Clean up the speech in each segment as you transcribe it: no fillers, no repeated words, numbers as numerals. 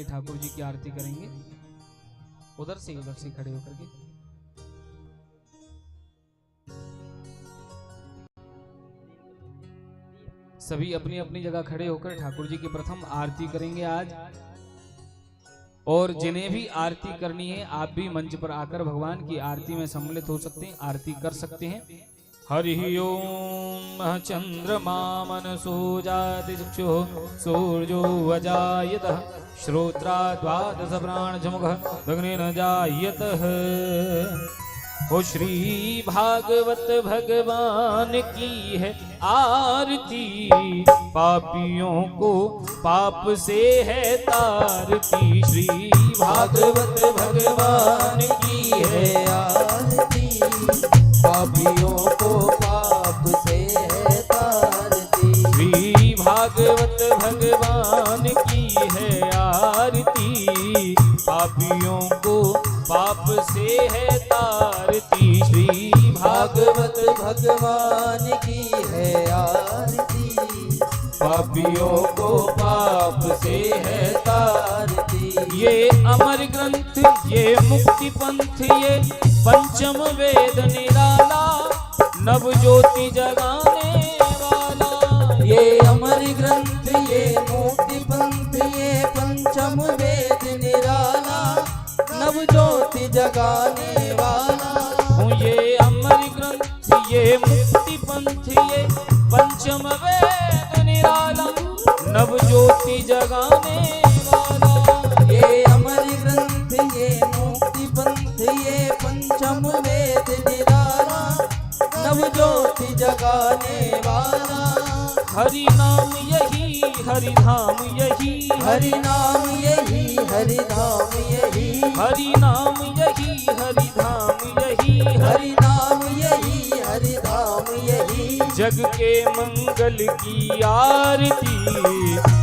ठाकुर जी की आरती करेंगे। उधर से खड़े होकर के सभी अपनी अपनी जगह खड़े होकर ठाकुर जी की प्रथम आरती करेंगे आज। और जिन्हें भी आरती करनी है आप भी मंच पर आकर भगवान की आरती में सम्मिलित हो सकते हैं, आरती कर सकते हैं। हरि ओम चंद्रमा मनसो जाति चक्षुः सूर्यो अजायतः श्रोत्रा द्वादश प्राणमुखः अग्निर्न जायतः। ओ श्री भागवत भगवान की है आरती, पापियों को पाप से है तारती। श्री भागवत भगवान की है आरती, पापियों को पाप से है तारती। श्री भागवत भगवान की है आरती, पापियों को पाप से है तारती। श्री भागवत भगवान की है आरती, पापियों को पाप से है तारती। ये अमर ग्रंथ, ये मुक्ति पंथ, ये पंचम वेद निराला, नव ज्योति जगाने वाला। ये अमर ग्रंथ, ये मुक्ति पंथ, ये पंचम वेद निराला, नव ज्योति जगाने वाला। ये अमर ग्रंथ, ये मुक्ति पंथ, ये पंचम वेद निराला, नव ज्योति जगाने वाला। ये अमर ग्रंथ, ये मुक्ति पंथ, ये पंचम वेद निराला, नव ज्योति जगाने वाला। हरि नाम यही, हरि धाम यही, हरि नाम यही, हरि धाम यही, हरि नाम यही, हरि धाम यही, हरि नाम यही, हरि धाम यही। जग के मंगल की आरती,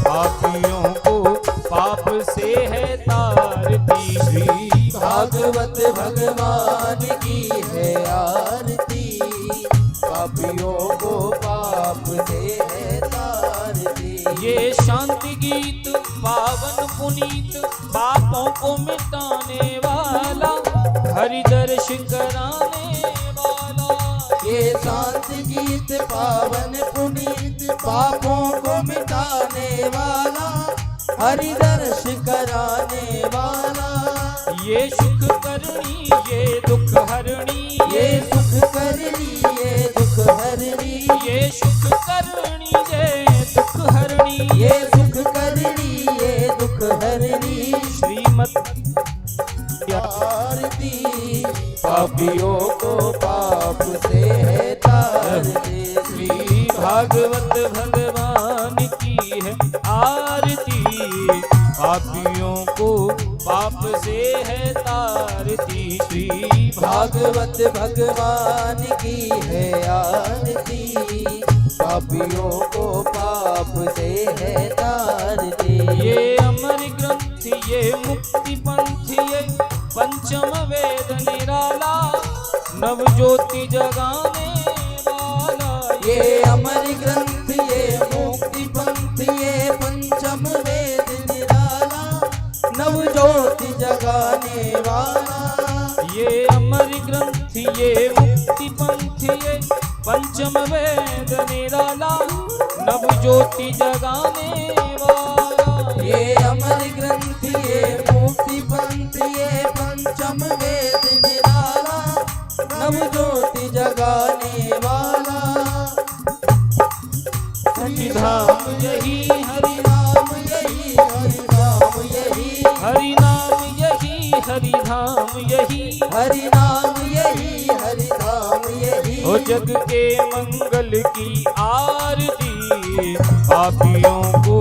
पापियों को पाप से है तारती। श्री भागवत भगवान की है आरती, पापियों को पाप से है तारती। ये शांति गीत पावन पुनीत, पापों को मिटाने वाला, हरि दर्श कराने वाला। ये शांति गीत पावन पुनीत, पापों को मिटाने वाला, हरि दर्श कराने वाला। ये सुख करनी, ये दुख हरणी, ये सुख करनी, ये दुख हरणी, ये सुख करनी, ये दुख हरणी, ये सुख करनी, ये दुख हरणी। श्रीमत आरती, पापियों को पाप से है तारती। श्री भागवत भगवान की है आरती, पापियों को पाप से है तारती। श्री भागवत भगवान की है आरती, पापियों को पाप से है तारती। ये अमर ग्रंथ, ये मुक्ति पंथ, ये पंचम वेद निराला, नव ज्योति जगाने वाला। ये अमर ग्रंथ, ये मुक्ति पंथ, ये पंचम वेद निराला, नव ज्योति जगाने वाला। ये अमर ग्रंथ, ये मुक्ति पंथ, ये पंचम वेद निराला, नव ज्योति जगाने वाला। ये अमर ग्रंथ, ये मुक्ति पंथ, ये पंचम वेद निराला, नव ज्योति जगाने वाला। हरि धाम यही, हरि नाम यही, हरि नाम यही, हरि नाम यही, हरि धाम यही, हरि नाम यही, हरि धाम यही। ओ जग के मंगल की आरती, पापियों को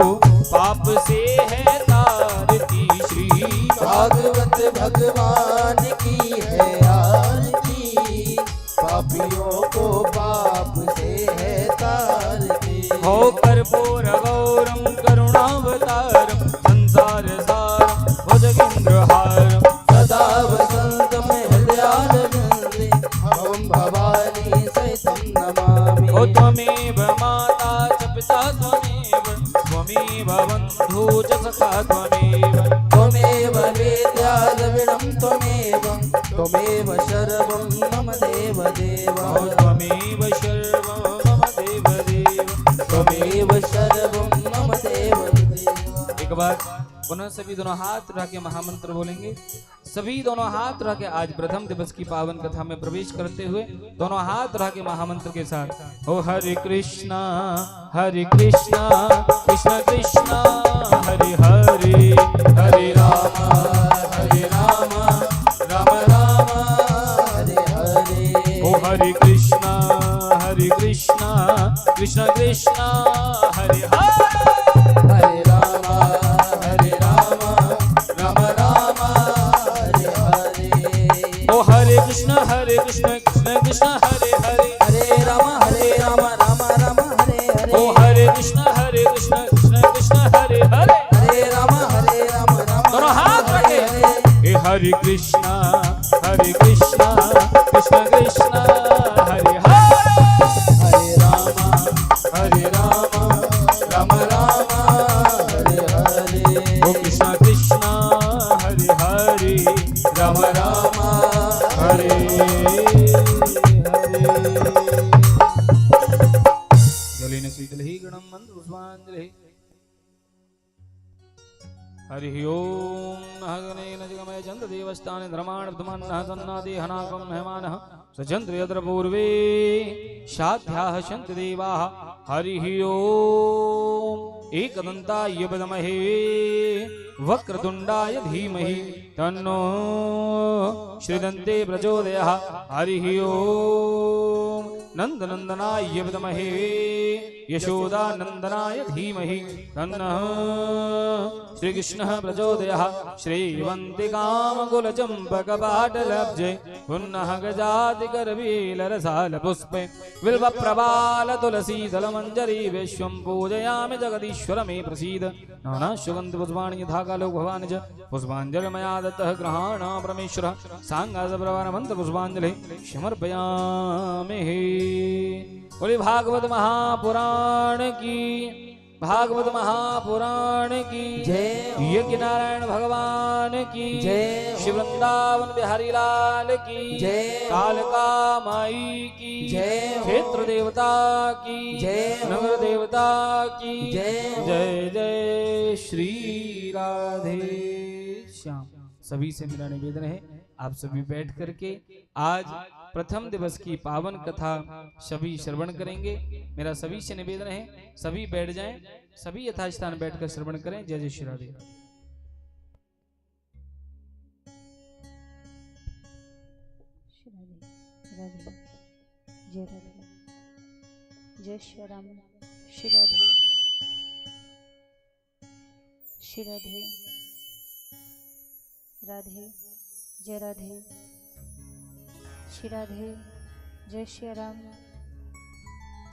पाप से है तारती। श्री भागवत भगवान की है आरती, पापियों को पाप से है तारती। हो कर्पूर गौरम करुणावतारम, संसार सारम भुजगेन्द्रहारम, सदा वसंतम हृदयारविंदे, हम भवानी सहितं नमामि। ओ त्वमेव माता च पिता त्वमेव, त्वमेव बन्धु च सखा त्वमेव। पुनः सभी दोनों हाथ उठा के महामंत्र बोलेंगे। सभी दोनों हाथ उठा के आज प्रथम दिवस की पावन कथा में प्रवेश करते हुए दोनों हाथ उठा के महामंत्र के साथ ओ हरे कृष्णा कृष्ण कृष्ण हरे हरे हरे राम राम राम हरे हरे ओ हरे कृष्णा कृष्ण कृष्ण हरे हरे हरे राम राम राम हरे हरे ओ हरे कृष्ण कृष्ण कृष्ण हरे हरे हरे राम राम राम हरे हरे ओ हरे कृष्ण कृष्ण कृष्ण हरे हरे हरे राम राम दोनों हाथ रखे हे हरे कृष्ण कृष्ण कृष्ण हरे हरे हरे राम राम राम हरे हरे ओ कृष्ण कृष्ण हरे हरे राम राम हरे हरे जलेन शीतलहि गणं मंद पुष्पांजलि हरि ओम नहगनेन जगमय चंद्र देवस्थाने धर्माण प्रथमन्नः सन्नादेहनाकं मेहमानः सचन्द्र यत्र पूर्वे शाध्याः सन्ति देवाः हरि ओम एकदन्ताय विद्महे वक्रतुण्डाय धीमहि तन्नो श्रीदन्ते प्रचोदयात् हरि ओम नन्दनन्दनाय विद्महे यशोदानन्दनाय धीमहि तन्नः श्रीकृष्णः प्रचोदयात् श्रीवन्तिकामकुलचम्पकपाटलब्जे पुनः गजातिकरवीलरसालपुष्पे बिल्वप्रबालतुलसीदलमञ्जरी विश्वं पूजयामि जगदीश्वर मे प्रसीद नानाशुगन्धपुष्पाणि यथा कालो भवानि च पुष्पाञ्जलिर्मया दत्तः गृहाण परमेश्वरः साङ्गासप्रवारमन्त्रपुष्पाञ्जलिः समर्पयामि बोले भागवत महापुराण की जय यज्ञ नारायण भगवान की जय शिव वृंदावन बिहारी लाल की जय कालका माई की जय क्षेत्र देवता की जय नगर देवता की जय जय जय श्री राधे श्याम। सभी से मेरा निवेदन है आप सभी बैठ करके आज प्रथम दिवस की पावन कथा सभी श्रवण करेंगे। मेरा सभी से निवेदन है सभी बैठ जाएं, सभी यथास्थान बैठकर श्रवण करें। जय जय श्री राधे। जय श्री राम। श्री राधे श्री राधे राधे जय राधे श्री राधे जय श्री राम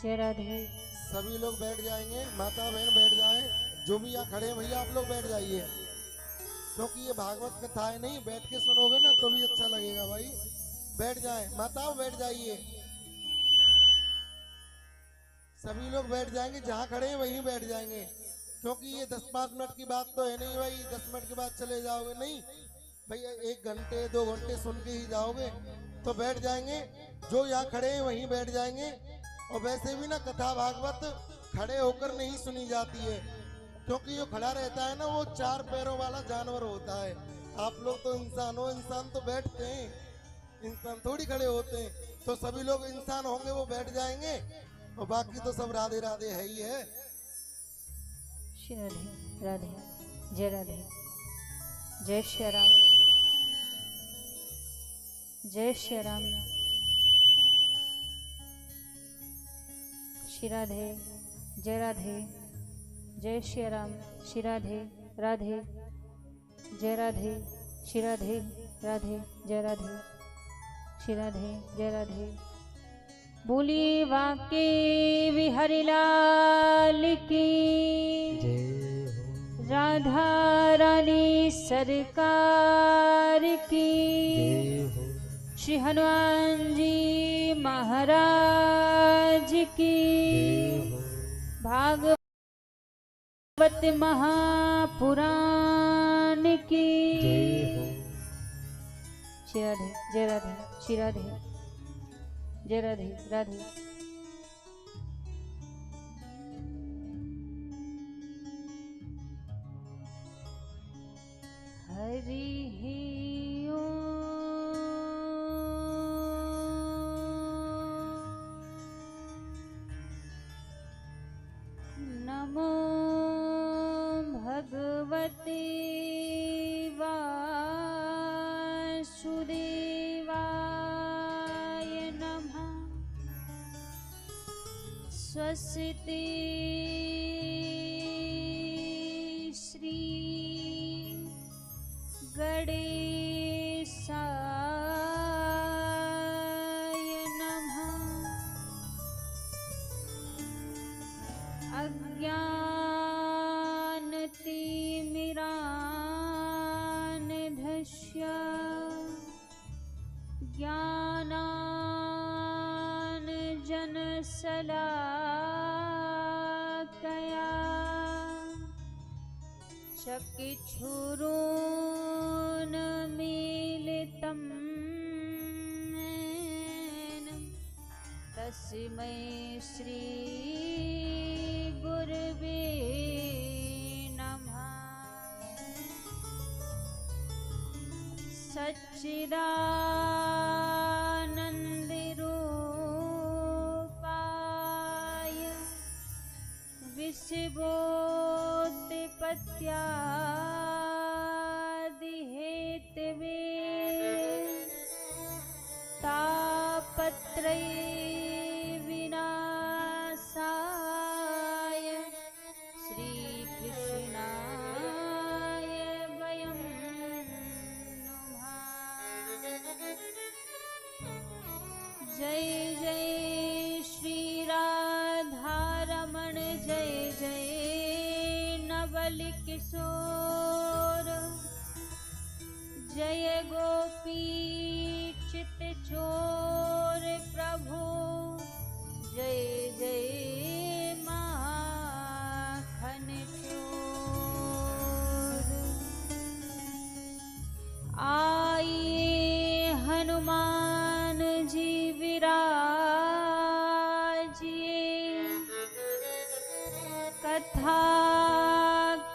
जय राधे। सभी लोग बैठ जाएंगे, माता बहन बैठ जाएं, जो भी यहाँ खड़े हैं भैया आप लोग बैठ जाइए, क्योंकि ये भागवत कथा है, नहीं बैठ के सुनोगे ना तो भी अच्छा लगेगा भाई। बैठ जाएं, माताओं बैठ जाइए, सभी लोग बैठ जाएंगे, जहाँ खड़े हैं वहीं बैठ जाएंगे, क्योंकि ये 10-5 मिनट की बात तो है नहीं भाई 10 मिनट के बाद चले जाओगे, नहीं भैया 1 घंटे 2 घंटे सुन के ही जाओगे, तो बैठ जाएंगे, जो यहाँ खड़े हैं वहीं बैठ जाएंगे। और वैसे भी ना कथा भागवत खड़े होकर नहीं सुनी जाती है, क्योंकि जो खड़ा रहता है ना वो 4 पैरों वाला जानवर होता है। आप लोग तो इंसान हो, इंसान तो बैठते हैं, इंसान थोड़ी खड़े होते हैं, तो सभी लोग इंसान होंगे वो बैठ जाएंगे, और बाकी तो सब राधे राधे है ही है। श्री राधे राधे जय राधे जय श्री राम जय श्री राम। श्री राधे जय राधे जय श्री राम। श्री राधे राधे जय राधे श्री राधे राधे जय राधे श्री राधे जय राधे। बोली वाके विहरि लाल की राधा रानी सरकार की श्री हनुमान जी महाराज की भागवत महापुराण की श्री राधे जय राधे श्री राधे जय राधे राधे। हरि नमो भगवते वासुदेवाय नमः। स्वस्ति श्री गणेशाय नमः। अज्ञानतिमिरान्धस्य ज्ञानाञ्जनशलाकया चक्षुरुन्मीलितं येन तस्मै श्री गुरवे नमः। सच्चिदानन्दरूपाय विषयोत्पत्त्यादिहेतवे तापत्रयविनाशाय श्रीकृष्णाय वयं नमः। जय जय श्री राधारमण जय जय नवल किशोर जय गोपी चित चोर प्रभु जय जय माखन चोर। आइए हनुमान जी विराजिए कथा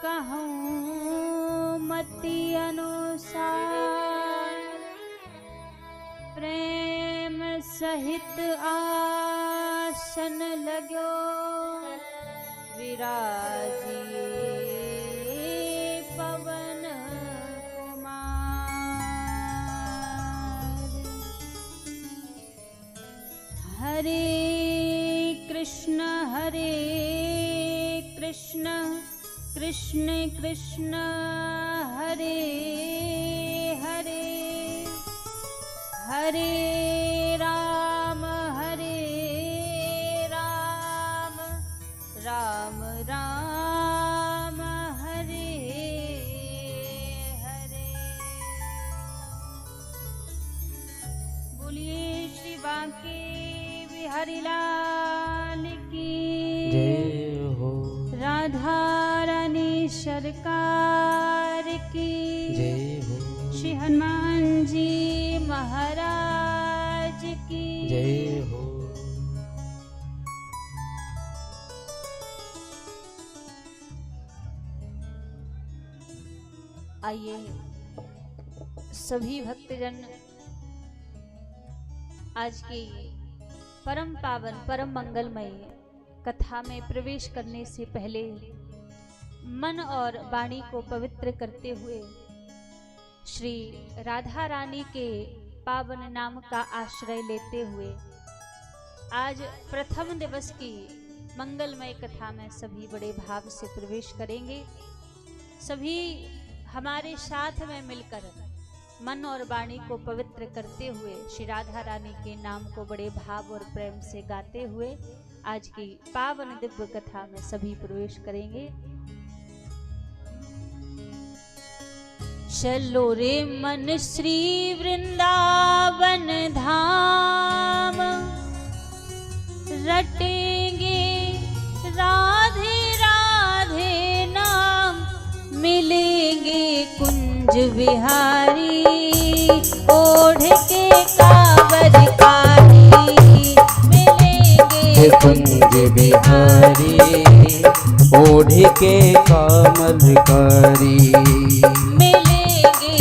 कहूँ मति अनुसार प्रेम सहित आसन लगो विराजिए पवन कुमार। हरे कृष्ण कृष्ण कृष्ण हरे हरे हरे राम राम राम हरे हरे। बोलिए श्री बांके बिहारी लाल की जय हो। राधा रानी सरकार की जय हो। श्री हनुमान जी महाराज की जय हो। आइए सभी भक्तजन आज की परम पावन परम मंगलमय कथा में प्रवेश करने से पहले मन और वाणी को पवित्र करते हुए श्री राधा रानी के पावन नाम का आश्रय लेते हुए आज प्रथम दिवस की मंगलमय कथा में सभी बड़े भाव से प्रवेश करेंगे। सभी हमारे साथ में मिलकर मन और वाणी को पवित्र करते हुए श्री राधा रानी के नाम को बड़े भाव और प्रेम से गाते हुए आज की पावन दिव्य कथा में सभी प्रवेश करेंगे। चलो रे मन श्री वृंदावन धाम रटेंगे राधे राधे नाम मिलेंगे कुंज विहारी ओढ़ के कांवर कारी मिलेंगे कुंज बिहारी ओढ़ के कामलकारी मिलेंगे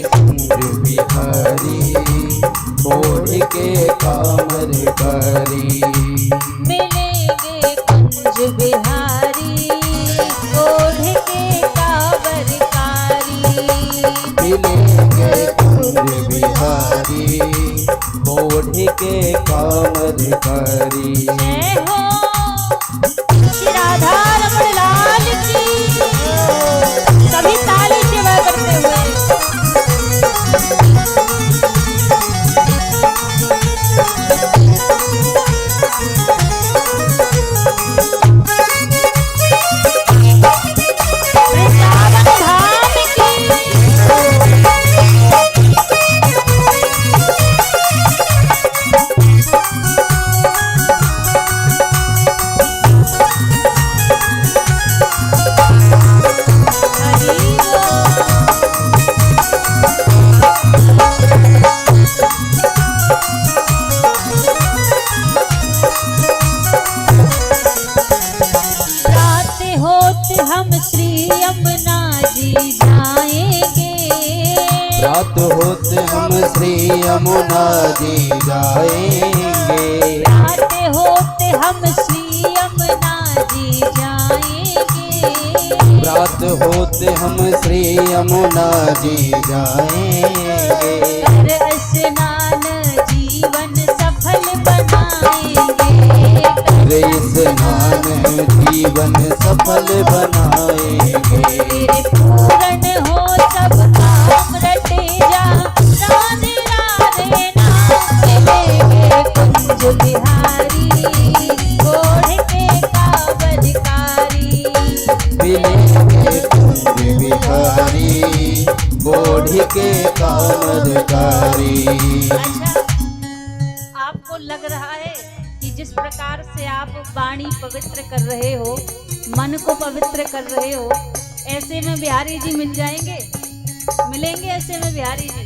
कुंज बिहारी ओढ़ के कामर कारी। मिलेंगे कुंज बिहारी ओढ़ के कांवरकारी। मिलेंगे कुंज बिहारी ओढ़ के कामर कारी। जय हो श्री राधा रमण लाल की। सभी ताली सेवा करते हुए वृंदावन धाम की। हरि बोल। रात होते हम श्री यमुना जी जाएंगे। रात होते हम श्री यमुना जी जाएंगे। रात होते हम श्री यमुना जी जाएंगे। रात होते हम श्री यमुना जी जाएंगे। कर स्नान जीवन सफल बनाएंगे। रे स्नान जीवन सफल बनाएंगे। तेरे पूर्ण हो सब काम रटे जा। राधे राधे नाम मिलेंगे कुंज बिहारी ओढ़ के कांवरकारी। मिलेंगे कुंज बिहारी ओढ़ के कामर कारी। अच्छा, आपको लग रहा है कि जिस प्रकार से आप वाणी पवित्र कर रहे हो, मन को पवित्र कर रहे हो, ऐसे में बिहारी जी मिल जाएंगे? मिलेंगे ऐसे में बिहारी जी?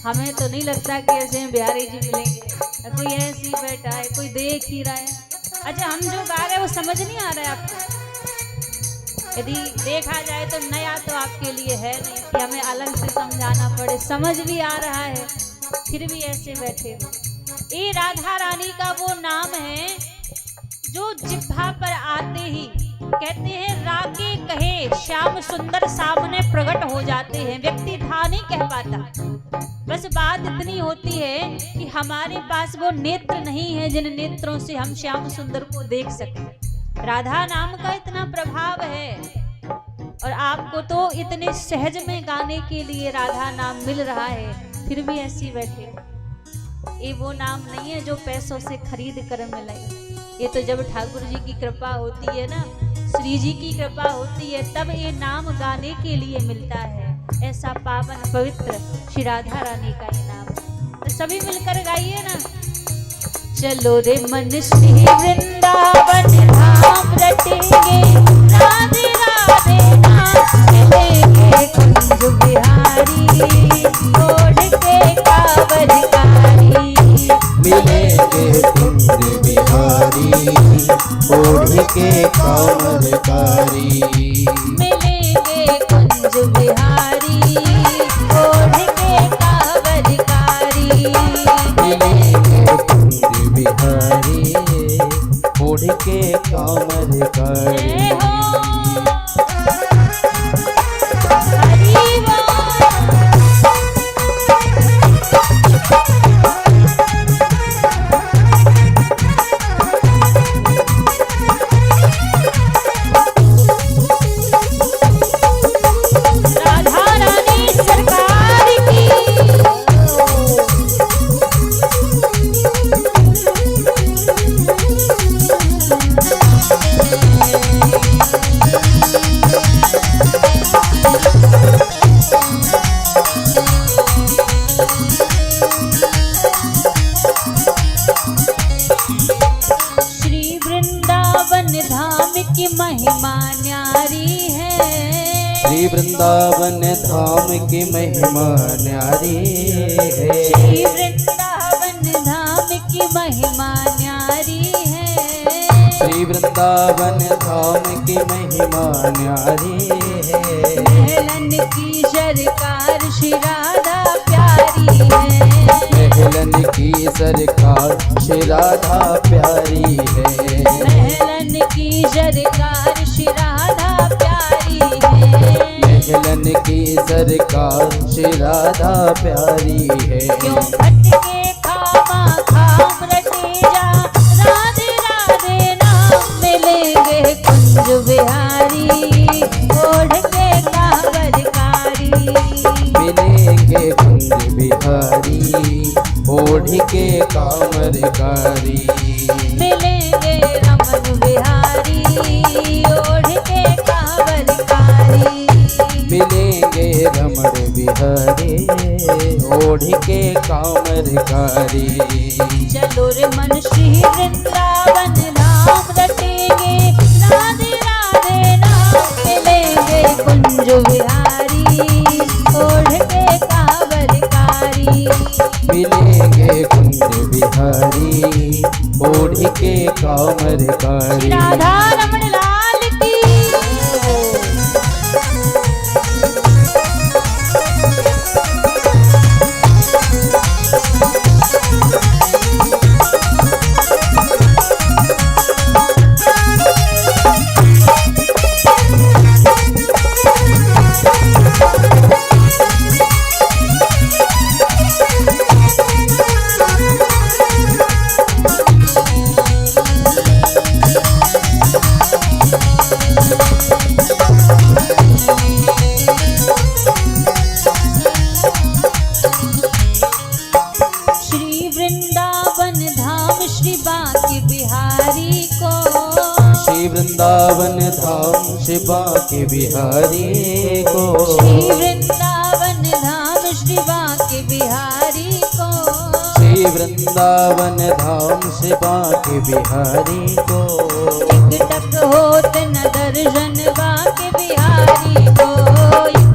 हमें तो नहीं लगता कि ऐसे में बिहारी जी मिलेंगे। कोई ऐसे ही बैठा है, कोई देख ही रहा है। अच्छा, हम जो गा रहे हैं वो समझ नहीं आ रहा है आपको? यदि देखा जाए तो नया तो आपके लिए है नहीं कि हमें अलग से समझाना पड़े, समझ भी आ रहा है, फिर भी ऐसे बैठे हो। ये राधा रानी का वो नाम है जो जिह्वा पर आते ही कहते हैं रागे कहे श्याम सुंदर सामने प्रकट हो जाते हैं। व्यक्ति था नहीं कह पाता, बस बात इतनी होती है कि हमारे पास वो नेत्र नहीं है जिन नेत्रों से हम श्याम सुंदर को देख सकें। राधा नाम का इतना प्रभाव है और आपको तो इतने सहज में गाने के लिए राधा नाम मिल रहा है, फिर भी ऐसी बैठे। ये वो नाम नहीं है जो पैसों से खरीद कर मिले। ये तो जब ठाकुर जी की कृपा होती है ना, श्री जी की कृपा होती है, तब ये नाम गाने के लिए मिलता है। ऐसा पावन पवित्र श्री राधा रानी का ये नाम है। तो सभी मिलकर गाइए ना। चलो रे मन श्री वृंदावन धाम रटेंगे। राधे राधे नाम मिलेंगे कुंज बिहारी ओढ़ के कांवरकारी। मिलेंगे कुंज बिहारी ओढ़ के कामर कारी। मिलेंगे कुंज बिहारी ओढ़ के कांवरकारी। मिलेंगे कुंज बिहारी ओढ़ के कामर कारी। जय हो हरि बोल। राधा रानी सरकार की। श्री वृंदावन धाम की महिमा न्यारी है। श्री वृंदावन धाम की महिमा न्यारी है। श्री वृंदावन धाम की महिमा न्यारी है। श्री वृंदावन वृंदावन धाम की महिमा न्यारी है। महलन की सरकार श्री राधा प्यारी है। महलन की सरकार श्री राधा प्यारी है। महलन की सरकार श्री राधा प्यारी है। महलन की सरकार श्री राधा प्यारी है। क्यों भटके खामा खाम रटे जा, राधे राधे नाम मिलेंगे कुंज बिहारी, ओढ़ के कांवरकारी। मिलेंगे कुंज बिहारी, ओढ़ के कांवरकारी। मिलेंगे रमन बिहारी, ओढ़ के कांवरकारी। मिलेंगे रमण बिहारी, ओढ़ के कांवरकारी। चलो रे मन श्री वृंदावन धाम रटेंगे, राधे राधे नाम मिलेंगे कुंज बिहारी, ओढ़ के कांवरकारी। मिलेंगे कुंज बिहारी, ओढ़ के कांवरकारी। राधा रमण लाल की। श्री वृंदावन धाम श्री बांके बिहारी को। श्री वृंदावन धाम श्री बांके बिहारी को। श्री वृंदावन धाम श्री बांके बिहारी को। श्री वृंदावन धाम श्री बांके बिहारी को। एकटक होत न दर्शन बांके बिहारी को।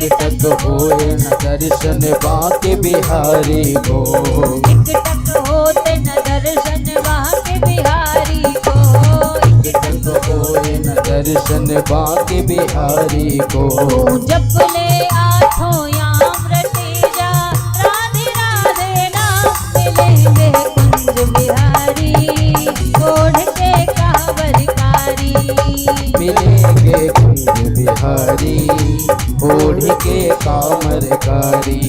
एकटक होए न दर्शन बांके बिहारी को। एकटक होत न दर्शन बांके बिहारी को। एकटक होए न दर्शन बांके बिहारी को। जप ले आठों याम रटे जा, राधे राधे नाम मिलेंगे कुंज बिहारी, ओढ़ के कांवरकारी। मिलेंगे कुंज बिहारी, ओढ़ के कांवरकारी।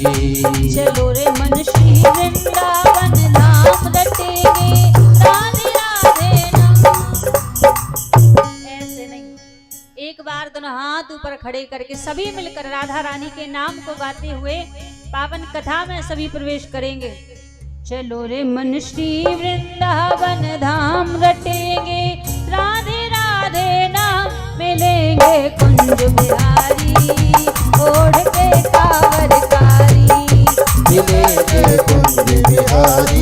चलो रे मन श्री वृंदावन धाम रटेंगे, राधे राधे नाम। ऐसे नहीं, एक बार दोनों हाथ ऊपर खड़े करके सभी मिलकर राधा रानी के नाम को गाते हुए पावन कथा में सभी प्रवेश करेंगे। चलो रे मन श्री वृंदावन धाम रटेंगे, राधे राधे नाम मिलेंगे कुंज बिहारी, ओढ़ के कांवरकारी। मिलेंगे कुंज बिहारी,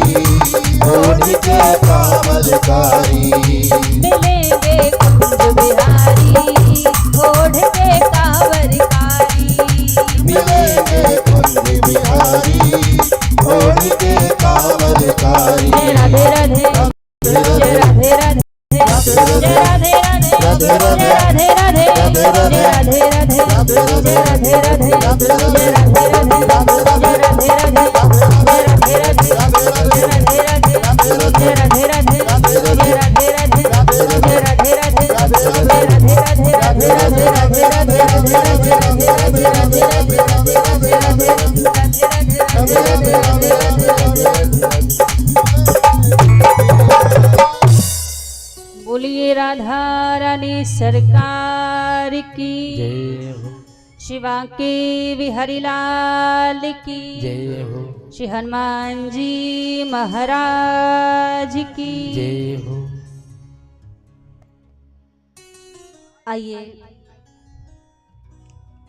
ओढ़ के कांवरकारी। मिलेंगे कुंज बिहारी, ओढ़ के कांवरकारी। मिलेंगे कुंज बिहारी, ओढ़ के कांवरकारी। राधे राधे राधे राधे राधे राधे राधे राधे राधे राधे राधे बोलिए राधा रानी सरकार की, जय हो, शिवा के बिहारी लाल की, जय हो, श्री हनुमान जी महाराज की जय हो। आइए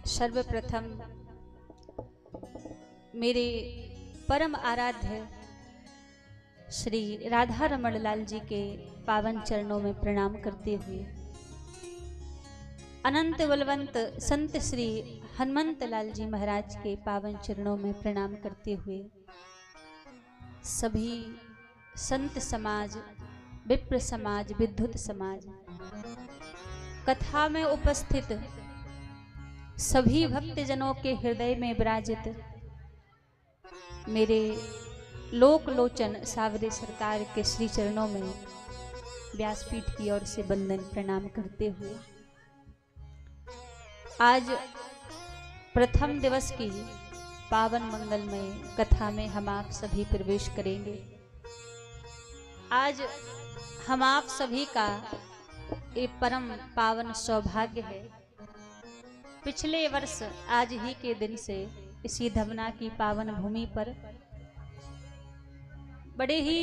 सर्वप्रथम मेरे परम आराध्य श्री राधा रमण लाल जी के पावन चरणों में प्रणाम करते हुए अनंत बलवंत संत श्री हनुमंत लाल जी महाराज के पावन चरणों में प्रणाम करते हुए सभी संत समाज विप्र समाज, विद्युत समाज, कथा में उपस्थित सभी भक्तजनों के हृदय में विराजित मेरे लोक लोचन सावरे सरकार के श्री चरणों में व्यासपीठ की ओर से वंदन प्रणाम करते हुए आज प्रथम दिवस की पावन मंगलमय कथा में हम आप सभी प्रवेश करेंगे। आज हम आप सभी का एक परम पावन सौभाग्य है। पिछले वर्ष आज ही के दिन से इसी धमना की पावन भूमि पर बड़े ही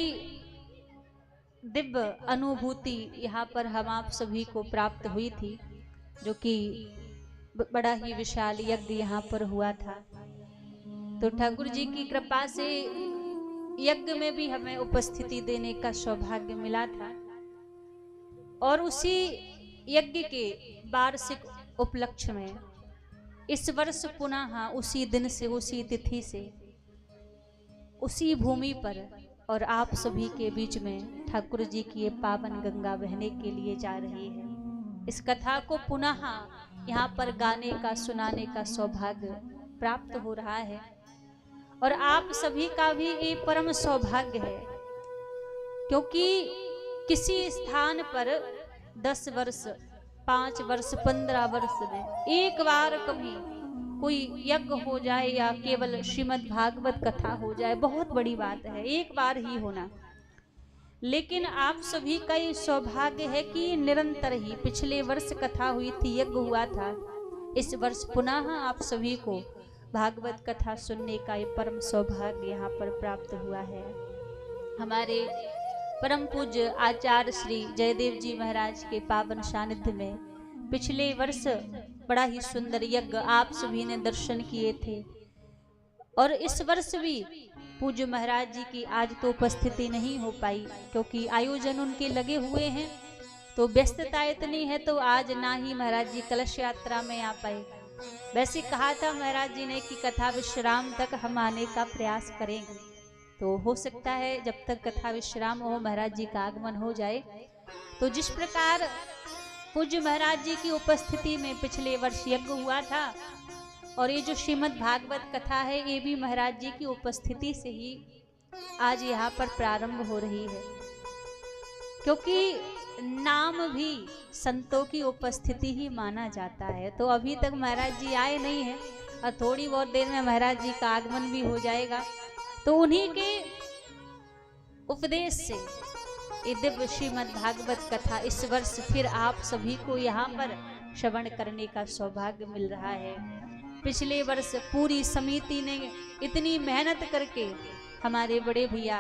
दिव्य अनुभूति यहाँ पर हम आप सभी को प्राप्त हुई थी, जो कि बड़ा ही विशाल यज्ञ यहाँ पर हुआ था। तो ठाकुर जी की कृपा से यज्ञ में भी हमें उपस्थिति देने का सौभाग्य मिला था और उसी यज्ञ के वार्षिक उपलक्ष्य में इस वर्ष पुनः उसी दिन से, उसी तिथि से, उसी भूमि पर और आप सभी के बीच में ठाकुर जी की ये पावन गंगा बहने के लिए जा रही है। इस कथा को पुनः यहाँ पर गाने का, सुनाने का सौभाग्य प्राप्त हो रहा है और आप सभी का भी ये परम सौभाग्य है, क्योंकि किसी स्थान पर 10 वर्ष, 5 वर्ष, 15 वर्ष में एक बार कभी कोई यज्ञ हो जाए या केवल श्रीमद् भागवत कथा हो जाए, बहुत बड़ी बात है, एक बार ही होना। लेकिन आप सभी का ये सौभाग्य है कि निरंतर ही, पिछले वर्ष कथा हुई थी, यज्ञ हुआ था, इस वर्ष पुनः आप सभी को भागवत कथा सुनने का ये परम सौभाग्य यहाँ पर प्राप्त हुआ है। हमारे परम पूज्य आचार्य श्री जयदेव जी महाराज के पावन सानिध्य में पिछले वर्ष बड़ा ही सुंदर यज्ञ आप सभी ने दर्शन किए थे और इस वर्ष भी पूज्य महाराज जी की आज तो उपस्थिति नहीं हो पाई, क्योंकि आयोजन उनके लगे हुए हैं, तो व्यस्तता इतनी है, तो आज ना ही महाराज जी कलश यात्रा में आ पाए। वैसे कहा था महाराज जी ने कि कथा विश्राम तक हम आने का प्रयास करेंगे, तो हो सकता है जब तक कथा विश्राम हो, महाराज जी का आगमन हो जाए। तो जिस प्रकार पूज्य महाराज जी की उपस्थिति में पिछले वर्ष यज्ञ हुआ था और ये जो श्रीमद् भागवत कथा है, ये भी महाराज जी की उपस्थिति से ही आज यहाँ पर प्रारंभ हो रही है, क्योंकि नाम भी संतों की उपस्थिति ही माना जाता है। तो अभी तक महाराज जी आए नहीं है और थोड़ी बहुत देर में महाराज जी का आगमन भी हो जाएगा, तो उन्हीं के उपदेश से ये दिव्य श्रीमद् भागवत कथा इस वर्ष फिर आप सभी को यहाँ पर श्रवण करने का सौभाग्य मिल रहा है। पिछले वर्ष पूरी समिति ने इतनी मेहनत करके, हमारे बड़े भैया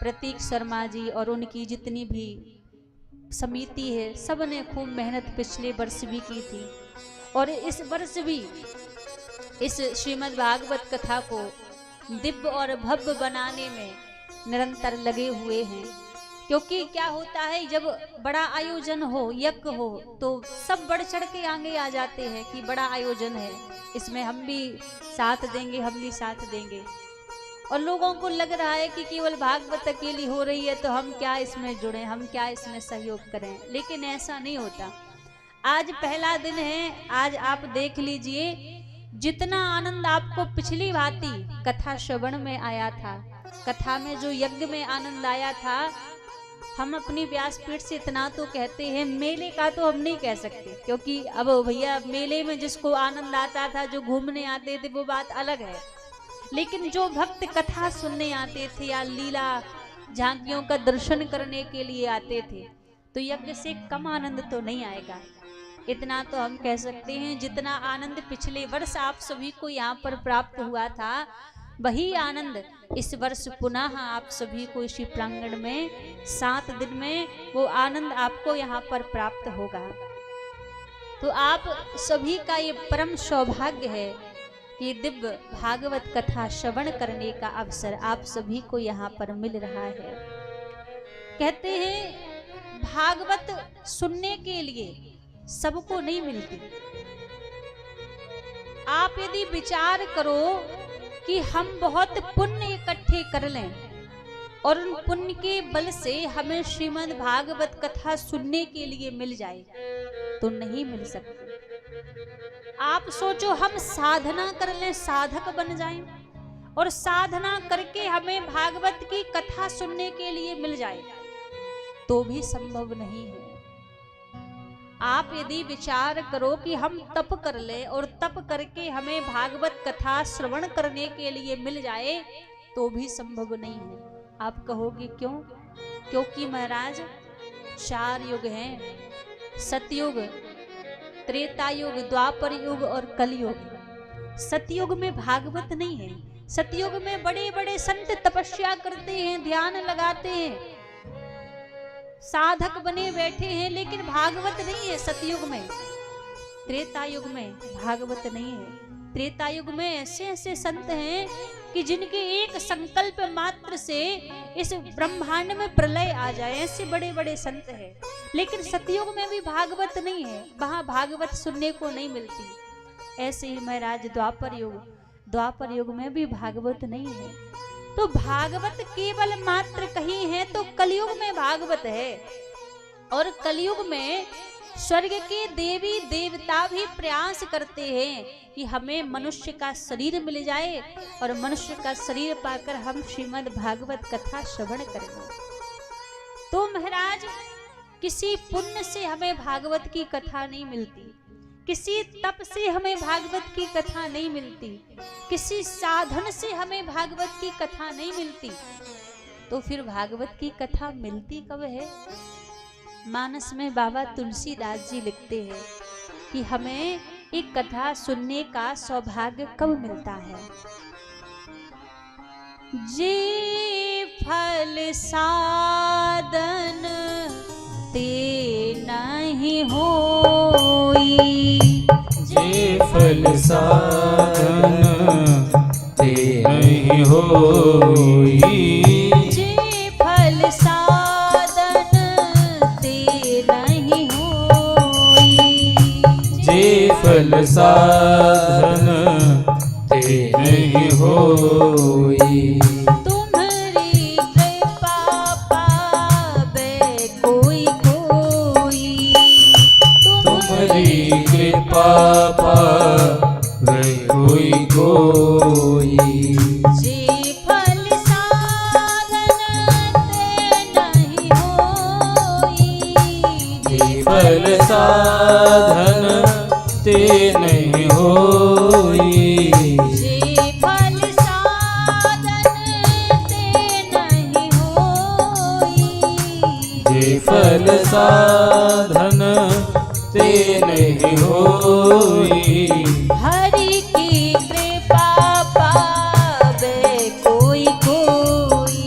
प्रतीक शर्मा जी और उनकी जितनी भी समिति है, सब ने खूब मेहनत पिछले वर्ष भी की थी और इस वर्ष भी इस श्रीमद् भागवत कथा को दिव्य और भव्य बनाने में निरंतर लगे हुए हैं। क्योंकि क्या होता है, जब बड़ा आयोजन हो, यज्ञ हो, तो सब बढ़ चढ़ के आगे आ जाते हैं कि बड़ा आयोजन है, इसमें हम भी साथ देंगे, हम भी साथ देंगे, और लोगों को लग रहा है कि केवल भागवत अकेली हो रही है तो हम क्या इसमें जुड़ें, हम क्या इसमें सहयोग करें। लेकिन ऐसा नहीं होता। आज पहला दिन है, आज आप देख लीजिए, जितना आनंद आपको पिछली भांति कथा श्रवण में आया था, कथा में जो यज्ञ में आनंद आया था, हम अपनी व्यासपीठ से इतना तो कहते हैं, मेले का तो हम नहीं कह सकते, क्योंकि अब भैया मेले में जिसको आनंद आता था, जो घूमने आते थे, वो बात अलग है। लेकिन जो भक्त कथा सुनने आते थे या लीला झांकियों का दर्शन करने के लिए आते थे, तो यज्ञ से कम आनंद तो नहीं आएगा। इतना तो हम कह सकते हैं, जितना आनंद पिछले वर्ष आप सभी को यहाँ पर प्राप्त हुआ था, वही आनंद इस वर्ष पुनः आप सभी को इसी प्रांगण में 7 दिन में वो आनंद आपको यहाँ पर प्राप्त होगा। तो आप सभी का ये परम सौभाग्य है कि दिव्य भागवत कथा श्रवण करने का अवसर आप सभी को यहाँ पर मिल रहा है। कहते हैं भागवत सुनने के लिए सबको नहीं मिलती। आप यदि विचार करो कि हम बहुत पुण्य इकट्ठे कर लें और उन पुण्य के बल से हमें श्रीमद् भागवत कथा सुनने के लिए मिल जाए तो नहीं मिल सकती। आप सोचो हम साधना कर लें, साधक बन जाएं और साधना करके हमें भागवत की कथा सुनने के लिए मिल जाए तो भी संभव नहीं है। आप यदि विचार करो कि हम तप कर ले और तप करके हमें भागवत कथा श्रवण करने के लिए मिल जाए तो भी संभव नहीं है। आप कहोगे क्यों? क्योंकि महाराज 4 युग हैं, सतयुग, त्रेता युग, द्वापर युग और कलयुग। सतयुग में भागवत नहीं है। सतयुग में बड़े बड़े संत तपस्या करते हैं, ध्यान लगाते हैं, साधक बने बैठे हैं, लेकिन भागवत नहीं है सतयुग में। त्रेता युग में भागवत नहीं है। त्रेता युग में ऐसे ऐसे संत हैं कि जिनके एक संकल्प मात्र से इस ब्रह्मांड में प्रलय आ जाए, ऐसे बड़े बड़े संत हैं। लेकिन सतयुग में भी भागवत नहीं है, वहां भागवत सुनने को नहीं मिलती। ऐसे ही महाराज द्वापर युग में भी भागवत नहीं है। तो भागवत केवल मात्र कहीं है तो कलयुग में भागवत है। और कलयुग में स्वर्ग के देवी देवता भी प्रयास करते हैं कि हमें मनुष्य का शरीर मिल जाए और मनुष्य का शरीर पाकर हम श्रीमद् भागवत कथा श्रवण करें। तो महाराज किसी पुण्य से हमें भागवत की कथा नहीं मिलती, किसी तप से हमें भागवत की कथा नहीं मिलती, किसी साधन से हमें भागवत की कथा नहीं मिलती। तो फिर भागवत की कथा मिलती कब है? मानस में बाबा तुलसीदास जी लिखते हैं कि हमें एक कथा सुनने का सौभाग्य कब मिलता है? जे फल साधन ते नहीं होई, जे फल साधन ते नहीं होई, जे फल साधन ते नहीं होई, जे फल साधन ते नहीं होई। तुम्हारी कृपा पावे कोई कोई, तुम्हारी कृपा पावे कोई कोई, जे फल साधन ते नहीं होई, जे फल साधन ते नहीं होई, जे फल साधन ते नहीं होई, जे फल साधन ते नहीं होई। हरि की कृपा पावे कोई कोई,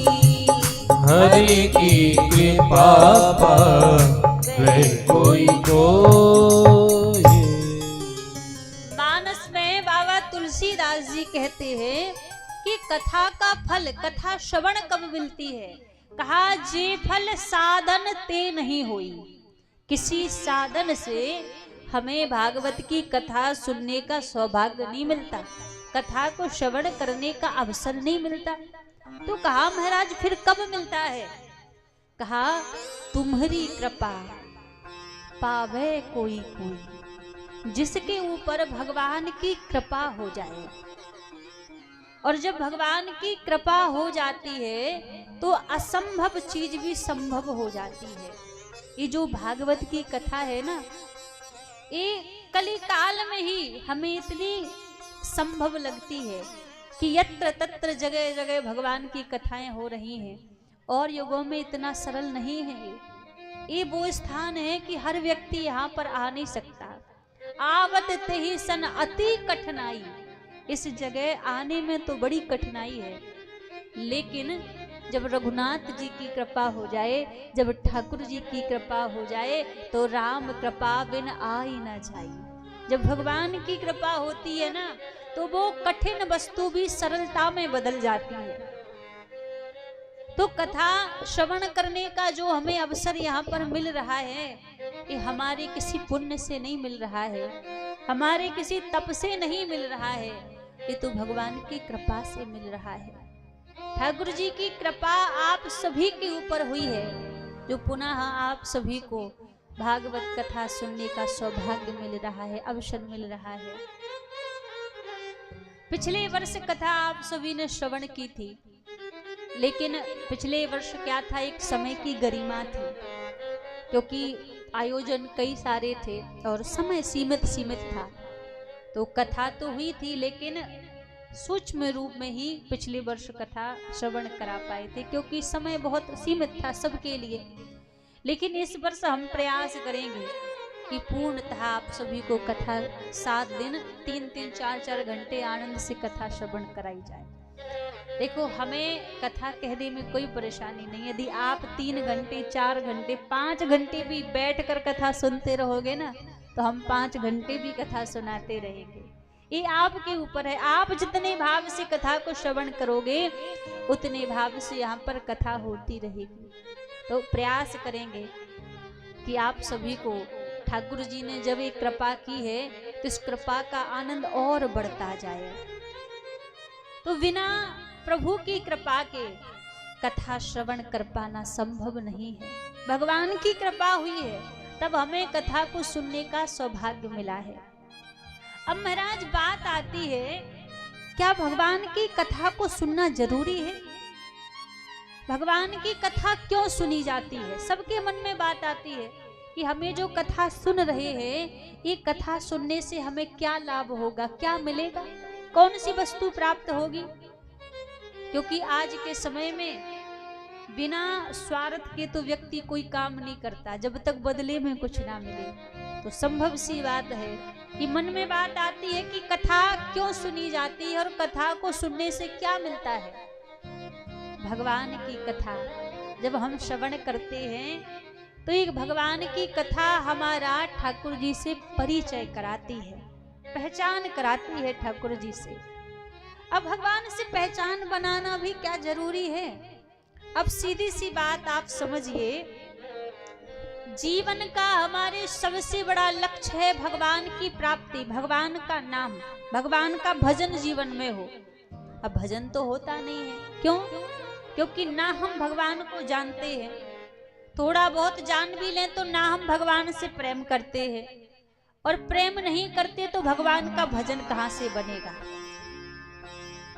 हरि की कृपा पावे कोई कोई। मानस में बाबा तुलसीदास जी कहते हैं कि कथा का फल, कथा श्रवण कब मिलती है? कहा जे फल साधन ते नहीं होई। किसी साधन से हमें भागवत की कथा सुनने का सौभाग्य नहीं मिलता, कथा को श्रवण करने का अवसर नहीं मिलता। तो कहा महाराज फिर कब मिलता है? कहा तुम्हारी कृपा पावे कोई कोई, जिसके ऊपर भगवान की कृपा हो जाए। और जब भगवान की कृपा हो जाती है तो असंभव चीज भी संभव हो जाती है। ये जो भागवत की कथा है ना, ये कली काल में ही हमें इतनी संभव लगती है कि यत्र तत्र जगह जगह भगवान की कथाएं हो रही हैं, और युगों में इतना सरल नहीं है। ये वो स्थान है कि हर व्यक्ति यहाँ पर आ नहीं सकता। आवत तहि सन अति कठिनाई, इस जगह आने में तो बड़ी कठिनाई है, लेकिन जब रघुनाथ जी की कृपा हो जाए, जब ठाकुर जी की कृपा हो जाए तो राम कृपा बिन आई न जाई। जब भगवान की कृपा होती है ना तो वो कठिन वस्तु भी सरलता में बदल जाती है। तो कथा श्रवण करने का जो हमें अवसर यहाँ पर मिल रहा है, ये हमारे किसी पुण्य से नहीं मिल रहा है, हमारे किसी तप से नहीं मिल रहा है, ये तो भगवान की कृपा से मिल रहा है। ठाकुर जी की कृपा आप सभी के ऊपर हुई है, जो पुनः आप सभी को भागवत कथा सुनने का सौभाग्य मिल रहा है, अवसर मिल रहा है। पिछले वर्ष कथा आप सभी ने श्रवण की थी, लेकिन पिछले वर्ष क्या था, एक समय की गरिमा थी, क्योंकि आयोजन कई सारे थे और समय सीमित था। तो कथा तो हुई थी, लेकिन सूक्ष्म रूप में ही पिछले वर्ष कथा श्रवण करा पाए थे, क्योंकि समय बहुत सीमित था सबके लिए। लेकिन इस वर्ष हम प्रयास करेंगे कि पूर्णतः आप सभी को कथा 7 दिन 3-3, 4-4 घंटे आनंद से कथा श्रवण कराई जाए। देखो, हमें कथा कहने में कोई परेशानी नहीं। यदि आप 3 घंटे, 4 घंटे, 5 घंटे भी बैठकर कथा सुनते रहोगे ना, तो हम 5 घंटे भी कथा सुनाते रहेंगे। ये आपके ऊपर है। आप जितने भाव से कथा को श्रवण करोगे, उतने भाव से यहाँ पर कथा होती रहेगी। तो प्रयास करेंगे कि आप सभी को ठाकुर जी ने जब एक कृपा की है, तो इस कृपा का आनंद और बढ़ता जाए। तो बिना प्रभु की कृपा के कथा श्रवण कर पाना संभव नहीं है। भगवान की कृपा हुई है, तब हमें कथा को सुनने का सौभाग्य मिला है। अब महाराज, बात आती है, क्या भगवान की कथा को सुनना जरूरी है? भगवान की कथा क्यों सुनी जाती है? सबके मन में बात आती है कि हमें जो कथा सुन रहे हैं, ये कथा सुनने से हमें क्या लाभ होगा, क्या मिलेगा, कौन सी वस्तु प्राप्त होगी? क्योंकि आज के समय में बिना स्वार्थ के तो व्यक्ति कोई काम नहीं करता, जब तक बदले में कुछ ना मिले। तो संभव सी बात है कि मन में बात आती है कि कथा क्यों सुनी जाती है और कथा को सुनने से क्या मिलता है। भगवान की कथा जब हम श्रवण करते हैं, तो एक भगवान की कथा हमारा ठाकुर जी से परिचय कराती है, पहचान कराती है ठाकुर जी से। अब भगवान से पहचान बनाना भी क्या जरूरी है? अब सीधी सी बात आप समझिए, जीवन का हमारे सबसे बड़ा लक्ष्य है भगवान की प्राप्ति, भगवान का नाम, भगवान का भजन जीवन में हो। अब भजन तो होता नहीं है, क्यों? क्योंकि ना हम भगवान को जानते हैं, थोड़ा बहुत जान भी लें तो ना हम भगवान से प्रेम करते हैं, और प्रेम नहीं करते तो भगवान का भजन कहां से बनेगा?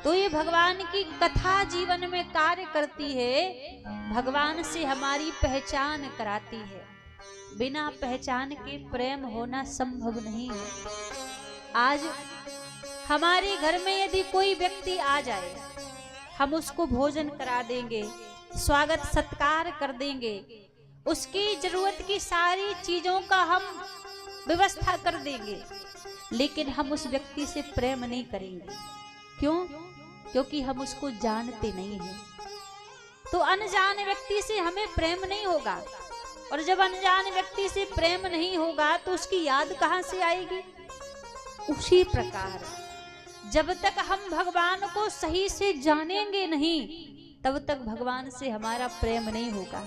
तो ये भगवान की कथा जीवन में कार्य करती है, भगवान से हमारी पहचान कराती है। बिना पहचान के प्रेम होना संभव नहीं है। आज हमारे घर में यदि कोई व्यक्ति आ जाए, हम उसको भोजन करा देंगे, स्वागत सत्कार कर देंगे, उसकी जरूरत की सारी चीजों का हम व्यवस्था कर देंगे, लेकिन हम उस व्यक्ति से प्रेम नहीं करेंगे। क्यों? क्योंकि हम उसको जानते नहीं हैं। तो अनजान व्यक्ति से हमें प्रेम नहीं होगा, और जब अनजान व्यक्ति से प्रेम नहीं होगा तो उसकी याद कहां से आएगी? उसी प्रकार जब तक हम भगवान को सही से जानेंगे नहीं, तब तक भगवान से हमारा प्रेम नहीं होगा,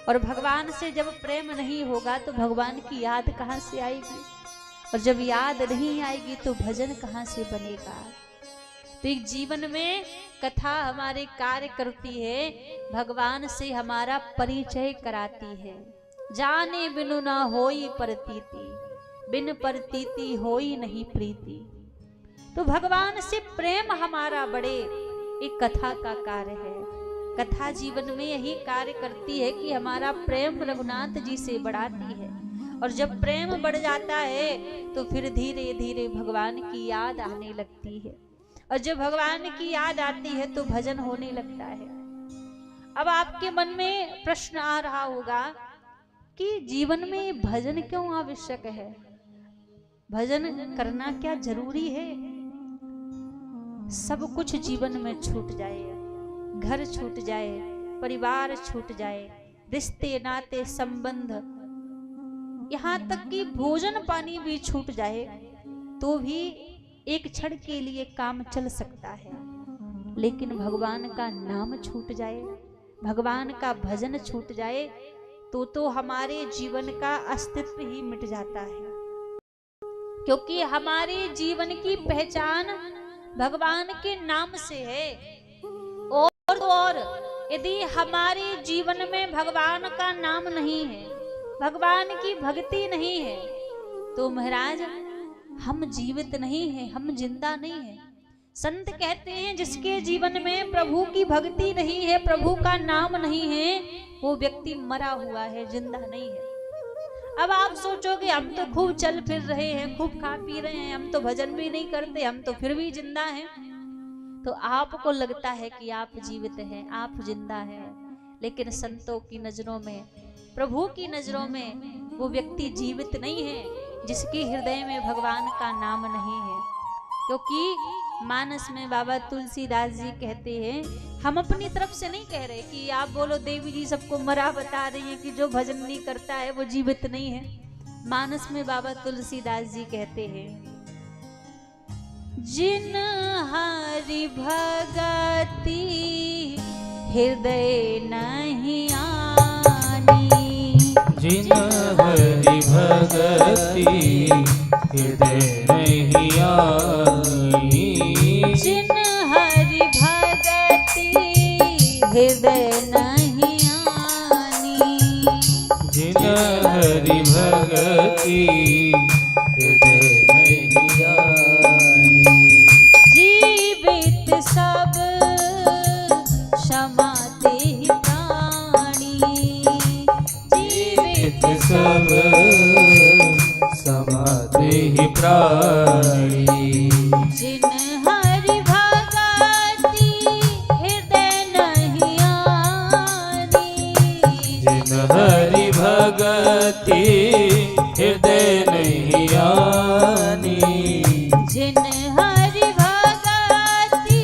और भगवान से जब प्रेम नहीं होगा तो भगवान की याद कहां से आएगी, और जब याद नहीं आएगी तो भजन कहां से बनेगा? तो एक जीवन में कथा हमारे कार्य करती है, भगवान से हमारा परिचय कराती है। जाने बिनु ना होई प्रतीति, बिन प्रतीति होई नहीं प्रीति। तो भगवान से प्रेम हमारा बढ़े, एक कथा का कार्य है। कथा जीवन में यही कार्य करती है कि हमारा प्रेम रघुनाथ जी से बढ़ाती है, और जब प्रेम बढ़ जाता है तो फिर धीरे धीरे भगवान की याद आने लगती है, और जब भगवान की याद आती है तो भजन होने लगता है। अब आपके मन में प्रश्न आ रहा होगा कि जीवन में भजन क्यों आवश्यक है? भजन करना क्या जरूरी है? सब कुछ जीवन में छूट जाए, घर छूट जाए, परिवार छूट जाए, रिश्ते नाते संबंध, यहाँ तक कि भोजन पानी भी छूट जाए, तो भी एक क्षण के लिए काम चल सकता है। लेकिन भगवान का नाम छूट जाए, भगवान का भजन छूट जाए, तो हमारे जीवन का अस्तित्व ही मिट जाता है। क्योंकि हमारे जीवन की पहचान भगवान के नाम से है, और यदि हमारे जीवन में भगवान का नाम नहीं है, भगवान की भक्ति नहीं है, तो महाराज हम जीवित नहीं हैं, हम जिंदा नहीं हैं। संत कहते हैं जिसके जीवन में प्रभु की भक्ति नहीं है, प्रभु का नाम नहीं है, वो व्यक्ति मरा हुआ है, जिंदा नहीं है। अब आप सोचोगे हम तो खूब चल फिर रहे हैं, खूब खा पी रहे हैं, हम तो भजन भी नहीं करते, हम तो फिर भी जिंदा हैं। तो आपको लगता है कि आप जीवित हैं, आप जिंदा हैं, लेकिन संतों की नजरों में, प्रभु की नजरों में वो व्यक्ति जीवित नहीं है जिसके हृदय में भगवान का नाम नहीं है। क्योंकि मानस में बाबा तुलसीदास जी कहते हैं, हम अपनी तरफ से नहीं कह रहे कि आप बोलो देवी जी सबको मरा बता रही हैं कि जो भजन नहीं करता है वो जीवित नहीं है। मानस में बाबा तुलसीदास जी कहते हैं, जिन हरि भगति हृदय नहीं आनी, जिन हरि भगति हृदय नहीं आनी, जिन हरि भगति हृदय नहीं आनी, जिन हरि भगति हृदय नहीं आनी, जीवित सब समाते ही प्राणी, जीवित सब समाते ही प्राणी, जिन हरि भगति हृदय नहीं आनी, जिन हरि भगति हृदय नहीं आनी, जिन हरि भगति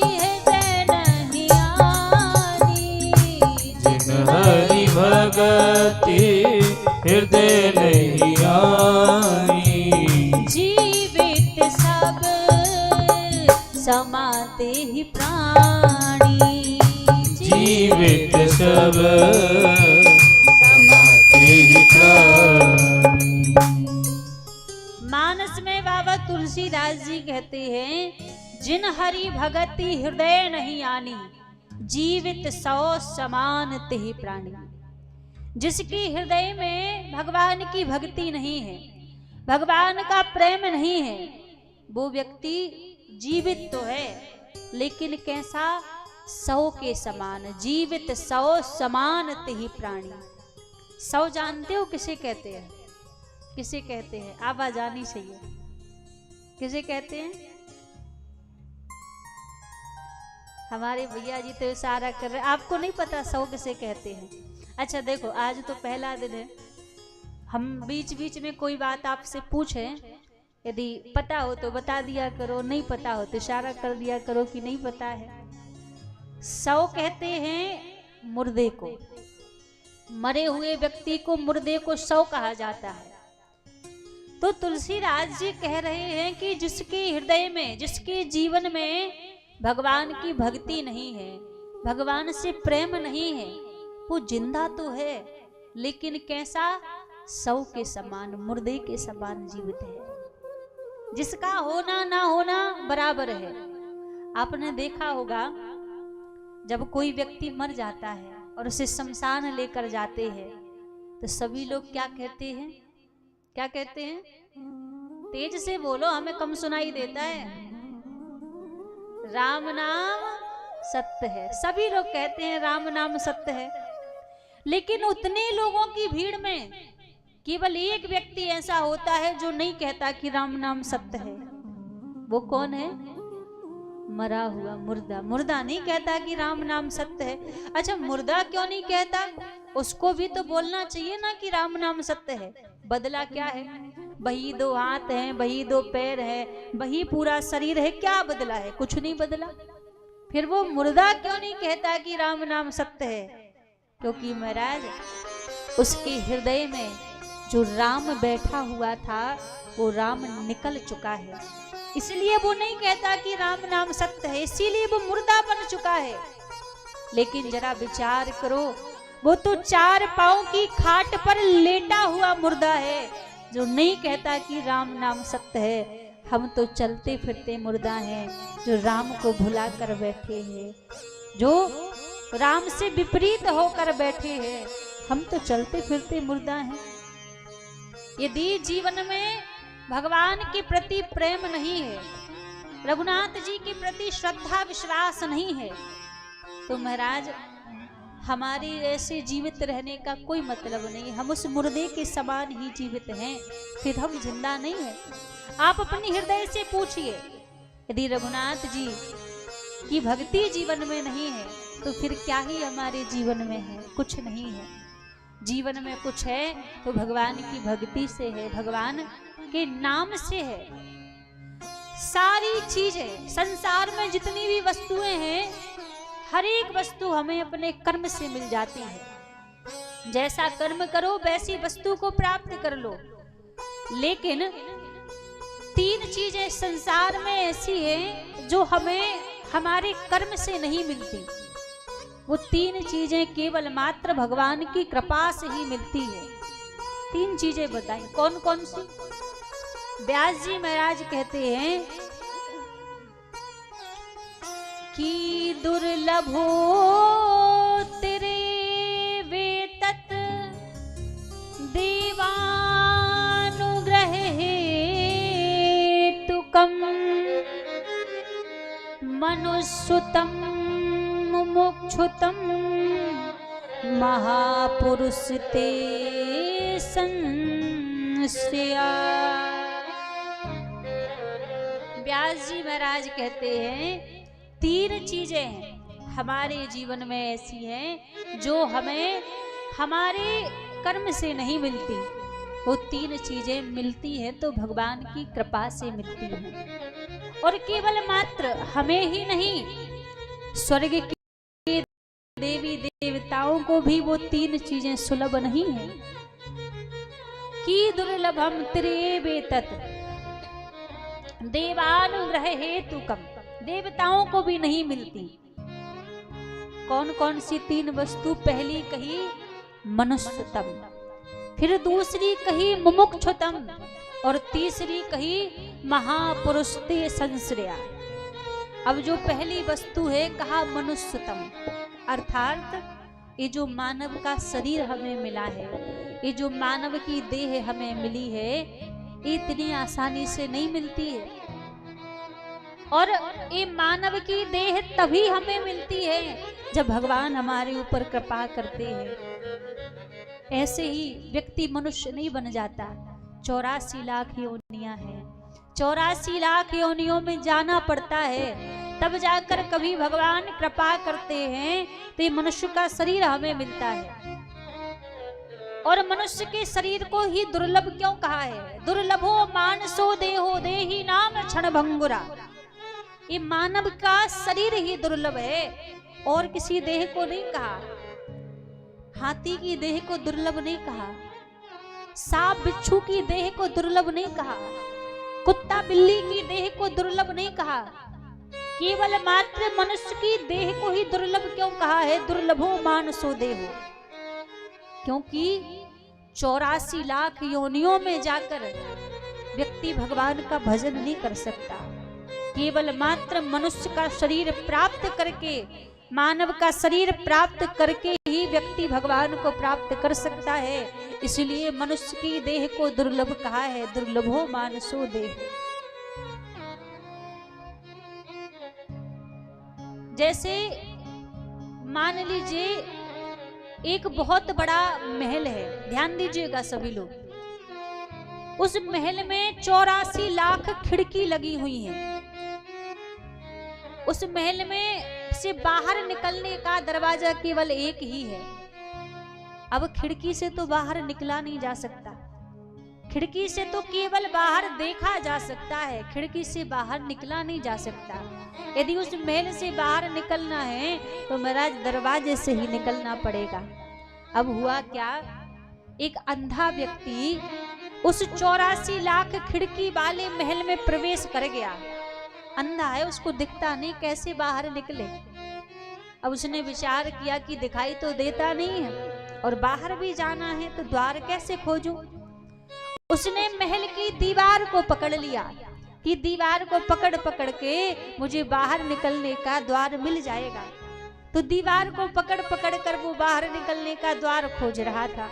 हृदय नहीं आनी, जिन हरि भगति हृदय नहीं आनी, जीवित सब समाते ही प्राणी, जीवित सब समाते ही प्राणी। मानस में बाबा तुलसीदास जी कहते हैं, जिन हरि भगति हृदय नहीं आनी, जीवित सौ समान तेहि प्राणी। जिसकी हृदय में भगवान की भक्ति नहीं है, भगवान का प्रेम नहीं है, वो व्यक्ति जीवित तो है लेकिन कैसा, सौ के समान, जीवित सौ समान तेहि प्राणी। सौ जानते हो किसे कहते हैं? किसे कहते हैं? आवाज आनी चाहिए। किसे कहते हैं? हमारे भैया जी तो इशारा कर रहे हैं, आपको नहीं पता सौ किसे कहते हैं? अच्छा देखो, आज तो पहला दिन है, हम बीच बीच में कोई बात आपसे पूछे, यदि पता हो तो बता दिया करो, नहीं पता हो तो इशारा कर दिया करो कि नहीं पता है। सौ कहते हैं मुर्दे को, मरे हुए व्यक्ति को, मुर्दे को सौ कहा जाता है। तो तुलसीदास जी कह रहे हैं कि जिसके हृदय में, जिसके जीवन में भगवान की भक्ति नहीं है, भगवान से प्रेम नहीं है, वो जिंदा तो है लेकिन कैसा, सौ के समान, मुर्दे के समान जीवित है। जिसका होना ना होना बराबर है। आपने देखा होगा जब कोई व्यक्ति मर जाता है और उसे शमशान लेकर जाते हैं तो सभी लोग क्या कहते हैं? क्या कहते हैं? तेज से बोलो, हमें कम सुनाई देता है। राम नाम सत्य है। सभी लोग कहते हैं राम नाम सत्य है, लेकिन उतने लोगों की भीड़ में केवल एक व्यक्ति ऐसा होता है जो नहीं कहता कि राम नाम सत्य है। वो कौन है? मरा हुआ मुर्दा। मुर्दा नहीं कहता कि राम नाम सत्य है। अच्छा, मुर्दा क्यों नहीं कहता? उसको भी तो बोलना चाहिए ना कि राम नाम सत्य है। बदला क्या है? वही दो हाथ हैं, वही दो पैर है, वही पूरा शरीर है, क्या बदला है? कुछ नहीं बदला। फिर वो मुर्दा क्यों नहीं कहता कि राम नाम सत्य है? क्योंकि महाराज उसके हृदय में जो राम बैठा हुआ था वो राम निकल चुका है, इसलिए वो नहीं कहता कि राम नाम सत्य है, इसीलिए वो मुर्दा बन चुका है। लेकिन जरा विचार करो, वो तो चार पांव की खाट पर लेटा हुआ मुर्दा है जो नहीं कहता कि राम नाम सत्य है। हम तो चलते फिरते मुर्दा हैं जो राम को भुला कर बैठे हैं। जो राम से विपरीत होकर बैठे हैं। हम तो चलते फिरते मुर्दा हैं। यदि जीवन में भगवान के प्रति प्रेम नहीं है, रघुनाथ जी के प्रति श्रद्धा विश्वास नहीं है, तो महाराज हमारे ऐसे जीवित रहने का कोई मतलब नहीं। हम उस मुर्दे के समान ही जीवित हैं, फिर हम जिंदा नहीं हैं। आप अपने हृदय से पूछिए, यदि रघुनाथ जी की भक्ति जीवन में नहीं है तो फिर क्या ही हमारे जीवन में है? कुछ नहीं है। जीवन में कुछ है तो भगवान की भक्ति से है, भगवान के नाम से है। सारी चीजें संसार में जितनी भी वस्तुएं हैं, हर एक वस्तु हमें अपने कर्म से मिल जाती है। जैसा कर्म करो वैसी वस्तु को प्राप्त कर लो। लेकिन 3 चीजें संसार में ऐसी हैं जो हमें हमारे कर्म से नहीं मिलती। वो 3 चीजें केवल मात्र भगवान की कृपा से ही मिलती है। 3 चीजें बताएं, कौन कौन सी? व्यास जी महाराज कहते हैं कि दुर्लभो तेरे वेतत देवानुग्रह हेतुकम मनुष्युतम मुमुक्षुतम महापुरुष ते संश्रया। व्यास जी महाराज कहते हैं 3 चीजें हैं हमारे जीवन में ऐसी हैं जो हमें हमारे कर्म से नहीं मिलती। वो 3 चीजें मिलती हैं तो भगवान की कृपा से मिलती हैं। और केवल मात्र हमें ही नहीं, स्वर्ग के देवी देवताओं को भी वो 3 चीजें सुलभ नहीं है। कि दुर्लभम त्रे वेतत देवानुग्रह हेतुकम, देवताओं को भी नहीं मिलती। कौन कौन सी 3 वस्तु? पहली कही मनुष्यतम, फिर दूसरी कही मुमुक्षुतम, और तीसरी कही महापुरुष ते संश्रया। अब जो पहली वस्तु है कहा मनुष्यतम, अर्थात ये जो मानव का शरीर हमें मिला है, ये जो मानव की देह हमें मिली है, इतनी आसानी से नहीं मिलती है। और ये मानव की देह तभी हमें मिलती है जब भगवान हमारे ऊपर कृपा करते हैं। ऐसे ही व्यक्ति मनुष्य नहीं बन जाता। 84 लाख योनियां हैं, 84 लाख योनियों में जाना पड़ता है, तब जाकर कभी भगवान कृपा करते हैं तो ये मनुष्य का शरीर हमें मिलता है। और मनुष्य के शरीर को ही दुर्लभ क्यों कहा है? दुर्लभो मानसो देहो देही नाम क्षण भंगुरा। ये मानव का शरीर ही दुर्लभ है, और किसी देह को नहीं कहा। हाथी की देह को दुर्लभ नहीं कहा, सांप बिच्छू की देह को दुर्लभ नहीं कहा, कुत्ता बिल्ली की देह को दुर्लभ नहीं कहा। केवल मात्र मनुष्य की देह को ही दुर्लभ क्यों कहा है? दुर्लभो मानसो देहो, क्योंकि 84 लाख योनियों में जाकर व्यक्ति भगवान का भजन नहीं कर सकता। केवल मात्र मनुष्य का शरीर प्राप्त करके, मानव का शरीर प्राप्त करके ही व्यक्ति भगवान को प्राप्त कर सकता है। इसलिए मनुष्य की देह को दुर्लभ कहा है, दुर्लभो मानसो देह। जैसे मान लीजिए एक बहुत बड़ा महल है, ध्यान दीजिएगा सभी लोग। उस महल में 84 लाख खिड़की लगी हुई हैं। उस महल में से बाहर निकलने का दरवाजा केवल एक ही है। अब खिड़की से तो बाहर निकला नहीं जा सकता, खिड़की से तो केवल बाहर देखा जा सकता है, खिड़की से बाहर निकला नहीं जा सकता। यदि उस महल से बाहर निकलना है तो महाराज दरवाजे से ही निकलना पड़ेगा। अब हुआ क्या, एक अंधा व्यक्ति उस 84 लाख खिड़की वाले महल में प्रवेश कर गया। अंधा है, उसको दिखता नहीं, कैसे बाहर निकले। अब उसने विचार किया कि दिखाई तो देता नहीं है और बाहर भी जाना है तो द्वार कैसे खोजूं। उसने महल की दीवार को पकड़ लिया कि दीवार को पकड़ पकड़ के मुझे बाहर निकलने का द्वार मिल जाएगा। तो दीवार को पकड़ पकड़ कर वो बाहर निकलने का द्वार खोज रहा था।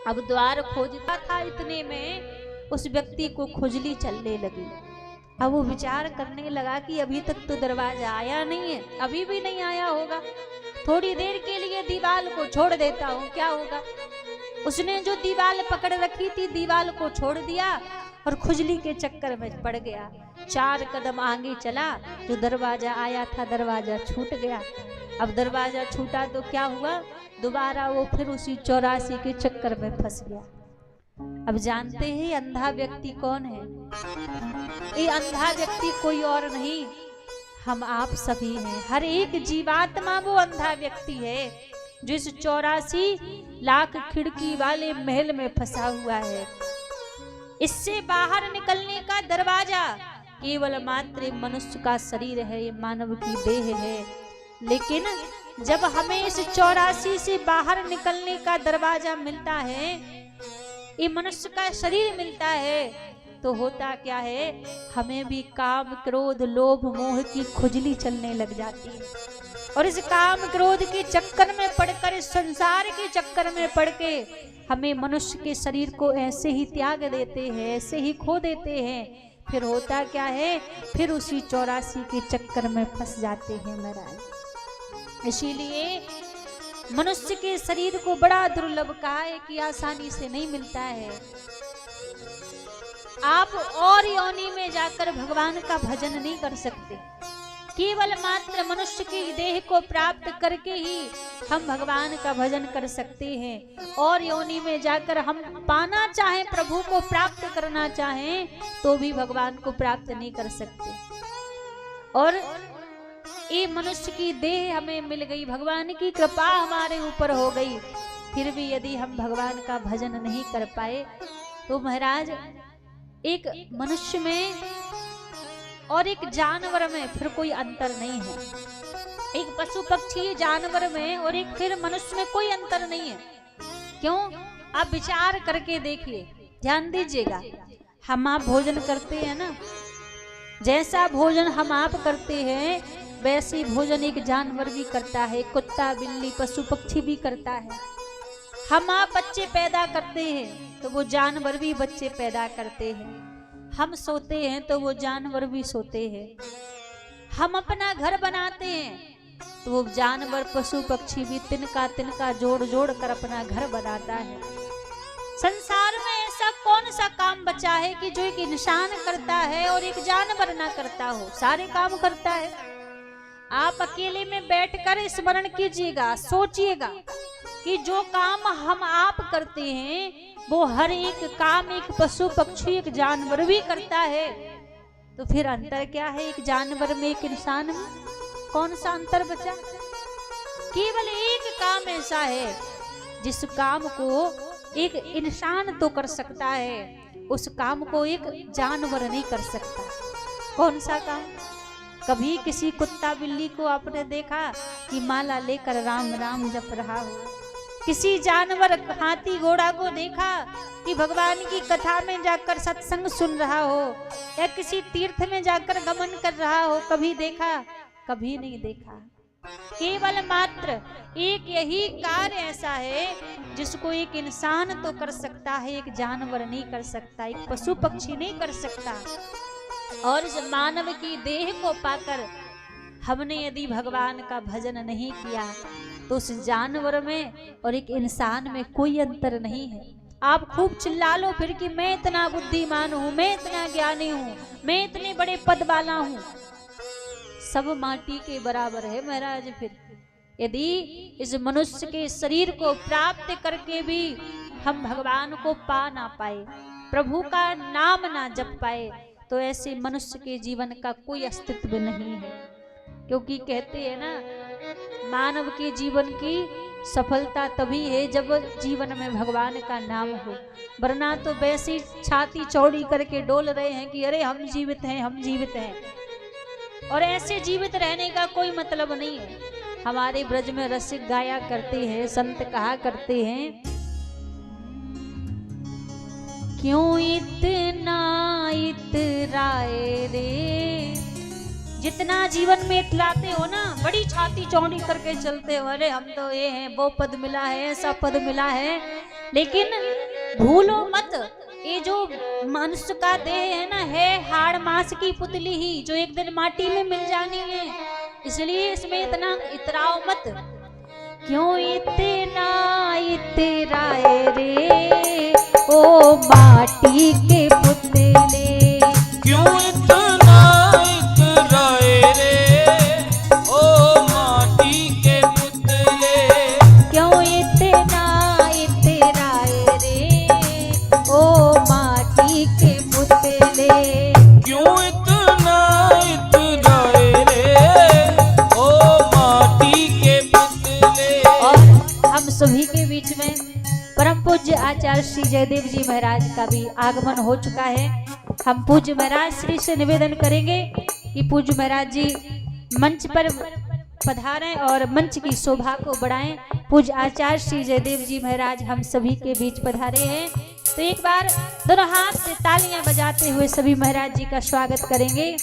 अब द्वार खोजता था, इतने में उस व्यक्ति को खुजली चलने लगी। अब वो विचार करने लगा कि अभी तक तो दरवाजा आया नहीं है, अभी भी नहीं आया होगा, थोड़ी देर के लिए दीवार को छोड़ देता हूँ, क्या होगा। उसने जो दीवार पकड़ रखी थी, दीवार को छोड़ दिया और खुजली के चक्कर में पड़ गया। 4 कदम आगे चला, जो दरवाजा आया था दरवाजा छूट गया। अब दरवाजा छूटा तो क्या हुआ, दोबारा वो फिर उसी 84 के चक्कर में फंस गया। अब जानते हैं अंधा व्यक्ति कौन है? ये अंधा व्यक्ति कोई और नहीं, हम आप सभी हैं। हर एक जीवात्मा वो अंधा व्यक्ति है जो इस 84 लाख खिड़की वाले महल में फंसा हुआ है। इससे बाहर निकलने का दरवाजा केवल मात्र मनुष्य का शरीर है, ये मानव की देह है। लेकिन जब हमें इस 84 से बाहर निकलने का दरवाजा मिलता है, ये मनुष्य का शरीर मिलता है, तो होता क्या है, हमें भी काम क्रोध लोभ मोह की खुजली चलने लग जाती है। और इस काम क्रोध के चक्कर में पड़कर, इस संसार के चक्कर में पड़ के हमें मनुष्य के शरीर को ऐसे ही त्याग देते हैं, ऐसे ही खो देते हैं। फिर होता क्या है, फिर उसी 84 के चक्कर में फंस जाते हैं महाराज। इसीलिए मनुष्य के शरीर को बड़ा दुर्लभ कहा है कि आसानी से नहीं मिलता है। आप और योनि में जाकर भगवान का भजन नहीं कर सकते। केवल मात्र मनुष्य की देह को प्राप्त करके ही हम भगवान का भजन कर सकते हैं। और योनि में जाकर हम पाना चाहें, प्रभु को प्राप्त करना चाहें, तो भी भगवान को प्राप्त नहीं कर सकते। और ये मनुष्य की देह हमें मिल गई, भगवान की कृपा हमारे ऊपर हो गई, फिर भी यदि हम भगवान का भजन नहीं कर पाए तो महाराज एक मनुष्य में और एक जानवर में फिर कोई अंतर नहीं है। एक पशु पक्षी जानवर में और एक फिर मनुष्य में कोई अंतर नहीं है। क्यों? आप विचार करके देखिए, ध्यान दीजिएगा। हम आप भोजन करते हैं ना, जैसा भोजन हम आप करते हैं वैसे ही भोजन एक जानवर भी करता है, कुत्ता बिल्ली पशु पक्षी भी करता है। हम आप बच्चे पैदा करते हैं तो वो जानवर भी बच्चे पैदा करते हैं। हम सोते हैं तो वो जानवर भी सोते हैं। हम अपना घर बनाते हैं तो वो जानवर पशु पक्षी भी तिनका तिनका जोड़ जोड़ कर अपना घर बनाता है। संसार में ऐसा कौन सा काम बचा है कि जो एक इंसान करता है और एक जानवर ना करता हो? सारे काम करता है। आप अकेले में बैठकर स्मरण कीजिएगा, सोचिएगा कि जो काम हम आप करते हैं वो हर एक काम एक पशु पक्षी एक जानवर भी करता है। तो फिर अंतर क्या है एक जानवर में एक इंसान में? कौन सा अंतर बचा? केवल एक काम ऐसा है जिस काम को एक इंसान तो कर सकता है, उस काम को एक जानवर नहीं कर सकता। कौन सा काम? कभी किसी कुत्ता बिल्ली को आपने देखा कि माला लेकर राम राम जप रहा हो? किसी जानवर हाथी घोड़ा को देखा कि भगवान की कथा में जाकर सत्संग सुन रहा हो या किसी तीर्थ में जाकर गमन कर रहा हो? कभी देखा? कभी नहीं देखा। केवल मात्र एक यही कार्य ऐसा है जिसको एक इंसान तो कर सकता है, एक जानवर नहीं कर सकता, एक पशु पक्षी नहीं कर सकता। और इस मानव की देह को पाकर हमने यदि भगवान का भजन नहीं किया तो उस जानवर में और एक इंसान में कोई अंतर नहीं है। आप खूब चिल्ला लो फिर कि मैं इतना बुद्धिमान हूँ, मैं इतना ज्ञानी हूँ, मैं इतने बड़े पद वाला हूँ, सब माटी के बराबर है महाराज। फिर यदि इस मनुष्य के शरीर को प्राप्त करके भी हम भगवान को पा ना पाए, प्रभु का नाम ना जप पाए, तो ऐसे मनुष्य के जीवन का कोई अस्तित्व नहीं है। क्योंकि कहते हैं ना, मानव के जीवन की सफलता तभी है जब जीवन में भगवान का नाम हो, वरना तो वैसी छाती चौड़ी करके डोल रहे हैं कि अरे हम जीवित हैं, हम जीवित हैं। और ऐसे जीवित रहने का कोई मतलब नहीं है। हमारे ब्रज में रसिक गाया करते हैं, संत कहा करते हैं, क्यों इतना इतराए रे जितना जीवन में इतलाते हो ना, बड़ी छाती चौड़ी करके चलते हो, अरे हम तो ये हैं, वो पद मिला है, ऐसा पद मिला है, लेकिन भूलो मत, ये जो मनुष्य का देह है ना, है हाड़ मांस की पुतली ही, जो एक दिन माटी में मिल जानी है। इसलिए इसमें इतना इतराओ मत। क्यों इतना इतराए रे ओ माटी के पुतले, क्यों इतना इतराए रे ओ माटी के पुतले, क्यों इतना इतराए रे ओ माटी के पुतले, क्यों इतना इतराए रे ओ माटी के पुतले। और हम सभी के बीच में परम पूज्य आचार्य श्री जयदेव जी महाराज का भी आगमन हो चुका है। हम पूज्य महाराज श्री से निवेदन करेंगे कि पूज्य महाराज जी मंच पर पधारें और मंच की शोभा को बढ़ाएं। पूज्य आचार्य श्री जयदेव जी महाराज हम सभी के बीच पधारे हैं, तो एक बार दोनों हाथ से तालियां बजाते हुए सभी महाराज जी का स्वागत करेंगे।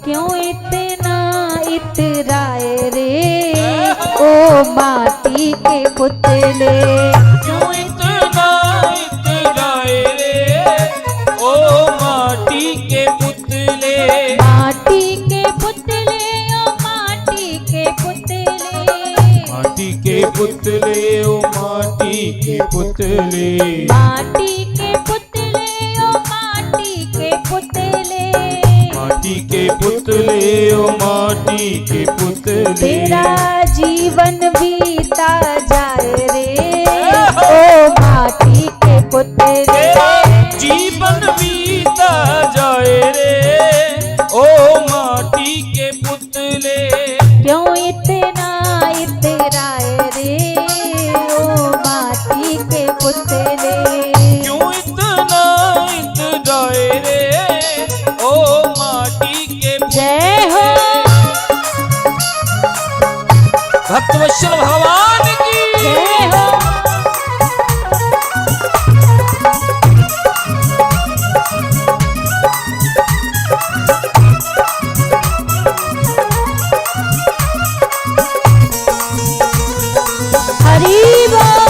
क्यों इतना इतराए रे ओ माटी के पुतले, क्यों इतना इतराए रे ओ माटी के पुतले, माटी के पुतले ओ माटी के पुतले, माटी के पुतले ओ माटी के पुतले, माटी के पुतले ओ माटी के पुतले, माटी के पुतले ओ माटी के पुतले। तेरा जीवन बीता जाए रे ओ माटी के पुतले, जीवन बीता जाए रे ओ माटी के पुतले, क्यों इतना इतराए रे ओ माटी के पुतले, क्यों इतना इतराए रे ओ माटी के पुतले। जय हो भक्तवत्सल भगवान की जय हो। हरि बोल।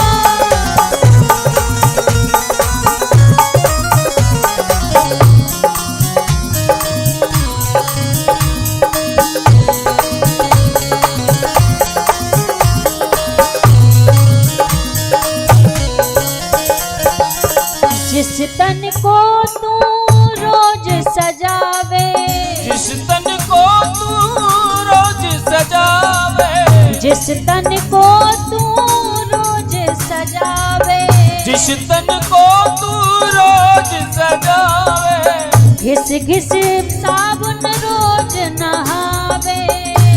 जिस तन को तू रोज सजावे, जिस तन को तू रोज सजावे, जिस तन को तू रोज सजावे, जिस तन को तू रोज सजावे, घिस घिस साबुन रोज नहावे,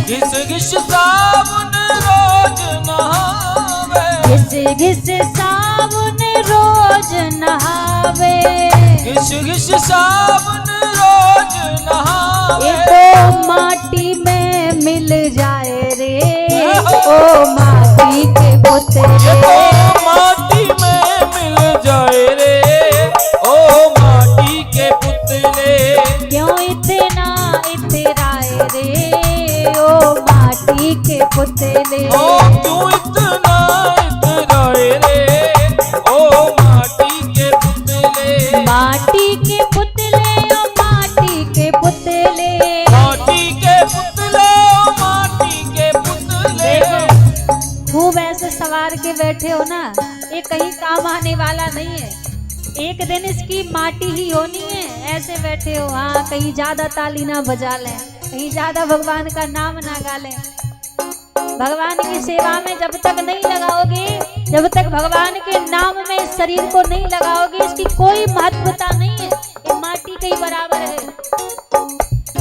घिस घिस साबुन रोज नहावे, घिस घिस साबुन रोज नहावे, घिस घिस साबुन रोज नहावे। ये तो माटी में मिल जाए रे ओ माटी के ये पुतले, तो माटी में मिल जाए रे ओ माटी के पुतले, क्यों इतना इतराए रे ओ माटी के पुतले, ओ क्यों इतना इतराए रे ओ माटी के पुतले, माटी के पुतले ओ माटी के पुतले, माटी के पुतले ओ माटी के पुतले। देखो खूब ऐसे सवार के बैठे हो ना, ये कहीं काम आने वाला नहीं है, एक दिन इसकी माटी ही होनी है। ऐसे बैठे हो, हाँ कहीं ज्यादा ताली ना बजा लें, कहीं ज्यादा भगवान का नाम ना गा लें। भगवान की सेवा में जब तक नहीं लगाओगे, जब तक भगवान के नाम में इस शरीर को नहीं लगाओगे, इसकी कोई महत्वता नहीं है, ये माटी के ही बराबर है।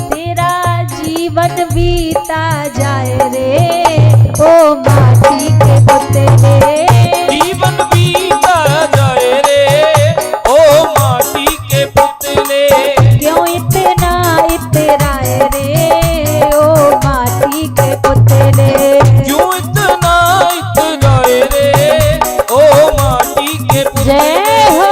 तेरा जीवन बीता जाए रे ओ माटी के पुतले, जीवन बीता जाए रे ओ माटी के पुतले, क्यों इतना इतराए रे ओ माटी के पुतले, क्यों इतना इतराए रे ओ माटी के पुतले। जय हो।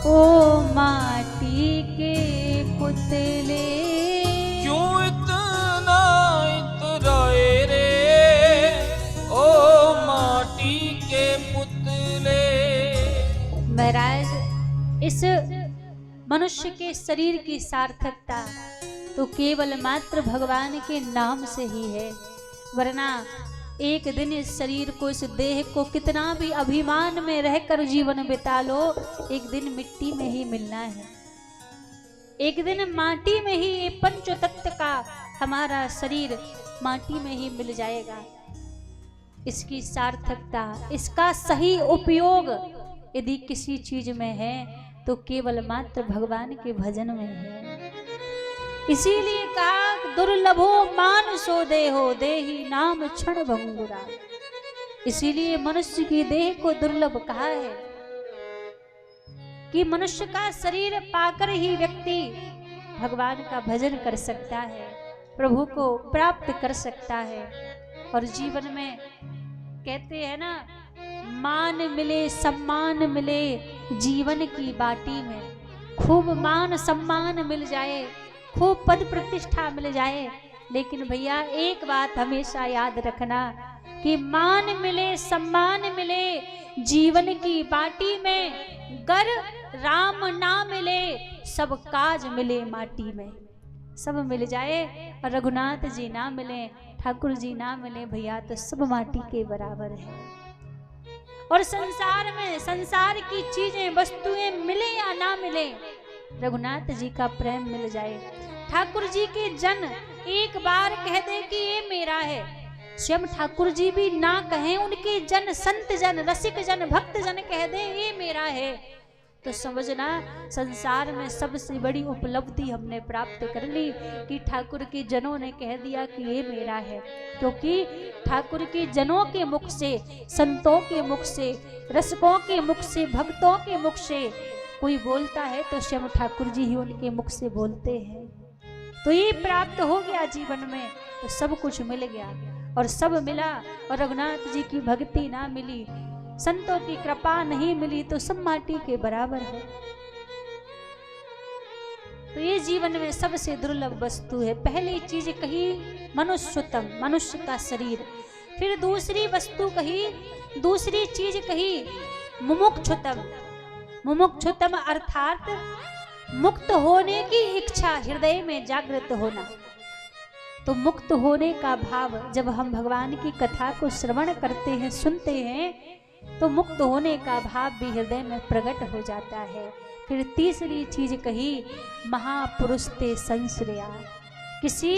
ओ माटी के पुतले क्यों इतना इतराए रे ओ माटी के पुतले। महाराज इस मनुष्य के शरीर की सार्थकता तो केवल मात्र भगवान के नाम से ही है, वरना एक दिन इस शरीर को, इस देह को कितना भी अभिमान में रहकर जीवन बिता लो, एक दिन मिट्टी में ही मिलना है। एक दिन माटी में ही ये पंच तत्व का हमारा शरीर माटी में ही मिल जाएगा। इसकी सार्थकता, इसका सही उपयोग यदि किसी चीज में है तो केवल मात्र भगवान के भजन में है। इसीलिए कहा दुर्लभो मानसो देहो देहि नाम क्षण भंगुरा। इसीलिए मनुष्य की देह को दुर्लभ कहा है कि मनुष्य का शरीर पाकर ही व्यक्ति भगवान का भजन कर सकता है, प्रभु को प्राप्त कर सकता है। और जीवन में कहते हैं ना, मान मिले सम्मान मिले जीवन की बाटी में, खूब मान सम्मान मिल जाए, खूब पद प्रतिष्ठा मिल जाए, लेकिन भैया एक बात हमेशा याद रखना कि मान मिले सम्मान मिले जीवन की बाटी में, गर राम ना मिले सब काज मिले माटी में। सब मिल जाए और रघुनाथ जी ना मिले, ठाकुर जी ना मिले भैया, तो सब माटी के बराबर है। और संसार में संसार की चीजें वस्तुएं मिले या ना मिले, रघुनाथ जी का प्रेम मिल जाए, ठाकुर जी के जन एक बार कह दे कि ये मेरा है, स्वयं ठाकुर जी भी ना कहें, उनके जन, संत जन, रसिक जन, भक्त जन कह दे ये मेरा है, तो समझना संसार में सबसे बड़ी उपलब्धि हमने प्राप्त कर ली कि ठाकुर के जनों ने कह दिया कि ये मेरा है। क्योंकि ठाकुर के जनों के मुख से, संतों के मुख से, रसिकों के मुख से, भक्तों के मुख से कोई बोलता है तो स्वयं ठाकुर जी ही उनके मुख से बोलते हैं। तो ये प्राप्त हो गया जीवन में तो सब कुछ मिल गया, और सब मिला और रघुनाथ जी की भक्ति ना मिली, संतों की कृपा नहीं मिली तो सब माटी के बराबर है। तो ये जीवन में सबसे दुर्लभ वस्तु है। पहली चीज कही मनुष्यतम, मनुष्य का शरीर, फिर दूसरी वस्तु कही, दूसरी चीज कही मुमुक्षुतम। मुमुक्षुतम अर्थात मुक्त होने की इच्छा हृदय में जागृत होना। तो मुक्त होने का भाव जब हम भगवान की कथा को श्रवण करते हैं, सुनते हैं, तो मुक्त होने का भाव भी हृदय में प्रकट हो जाता है। फिर तीसरी चीज कही महापुरुष ते संश्रया। किसी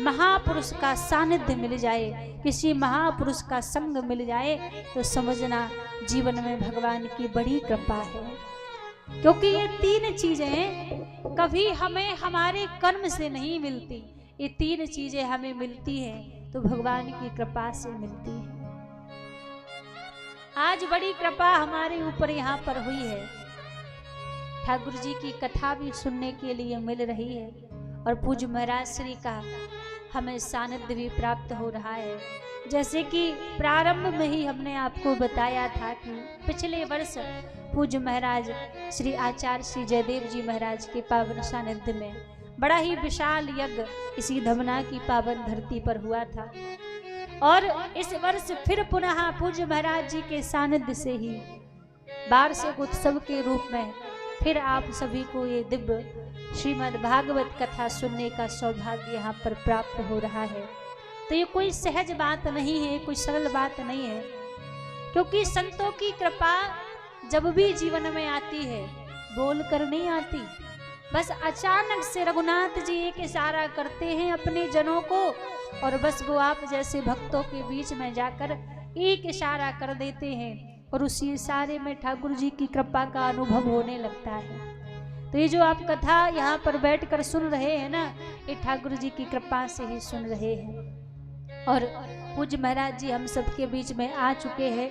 महापुरुष का सानिध्य मिल जाए, किसी महापुरुष का संग मिल जाए तो समझना जीवन में भगवान की बड़ी कृपा है। क्योंकि ये तीन चीजें कभी हमें हमारे कर्म से नहीं मिलती, ये तीन चीजें हमें मिलती हैं तो भगवान की कृपा से मिलती है। आज बड़ी कृपा हमारे ऊपर यहाँ पर हुई है, ठाकुर जी की कथा भी सुनने के लिए मिल रही है और पूज्य महाराज श्री का हमें सानिध्य भी प्राप्त हो रहा है। जैसे कि प्रारंभ में ही हमने आपको बताया था कि पिछले वर्ष पूज्य महाराज श्री आचार्य श्री जयदेव जी महाराज के पावन सानिध्य में बड़ा ही विशाल यज्ञ इसी धमना की पावन धरती पर हुआ था, और इस वर्ष फिर पुनः पूज्य महाराज जी के सानिध्य से ही वार्षिक उत्सव के रूप में फिर आप सभी को ये दिव्य श्रीमद् भागवत कथा सुनने का सौभाग्य यहाँ पर प्राप्त हो रहा है। तो ये कोई सहज बात नहीं है, कोई सरल बात नहीं है, क्योंकि संतों की कृपा जब भी जीवन में आती है बोल कर नहीं आती, बस अचानक से रघुनाथ जी एक इशारा करते हैं अपने जनों को और बस वो आप जैसे भक्तों के बीच में जाकर एक इशारा कर देते हैं और उसी इशारे में ठाकुर जी की कृपा का अनुभव होने लगता है। तो ये जो आप कथा यहाँ पर बैठकर सुन रहे हैं ना, ये ठाकुर जी की कृपा से ही सुन रहे हैं। और पूज्य महाराज जी हम सबके बीच में आ चुके हैं,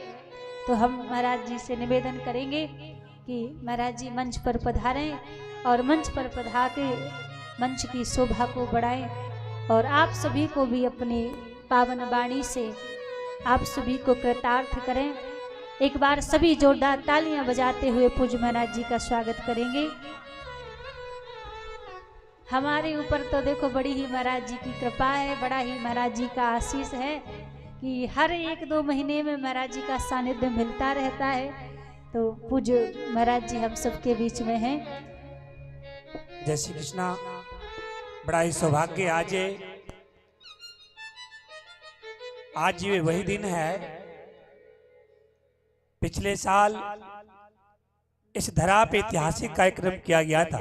तो हम महाराज जी से निवेदन करेंगे कि महाराज जी मंच पर पधारें और मंच पर पधार के मंच की शोभा को बढ़ाएं और आप सभी को भी अपनी पावन वाणी से आप सभी को कृतार्थ करें एक बार सभी जोरदार तालियां बजाते हुए पूज्य महाराज जी का स्वागत करेंगे। हमारे ऊपर तो देखो बड़ी ही महाराज जी की कृपा है, बड़ा ही महाराज जी का आशीष है कि हर 1-2 महीने में महाराज जी का सानिध्य मिलता रहता है। तो पूज्य महाराज जी हम सबके बीच में हैं। जय श्री कृष्णा। बड़ा ही सौभाग्य आज ये वही दिन है। पिछले साल इस धरा पे ऐतिहासिक कार्यक्रम किया गया था।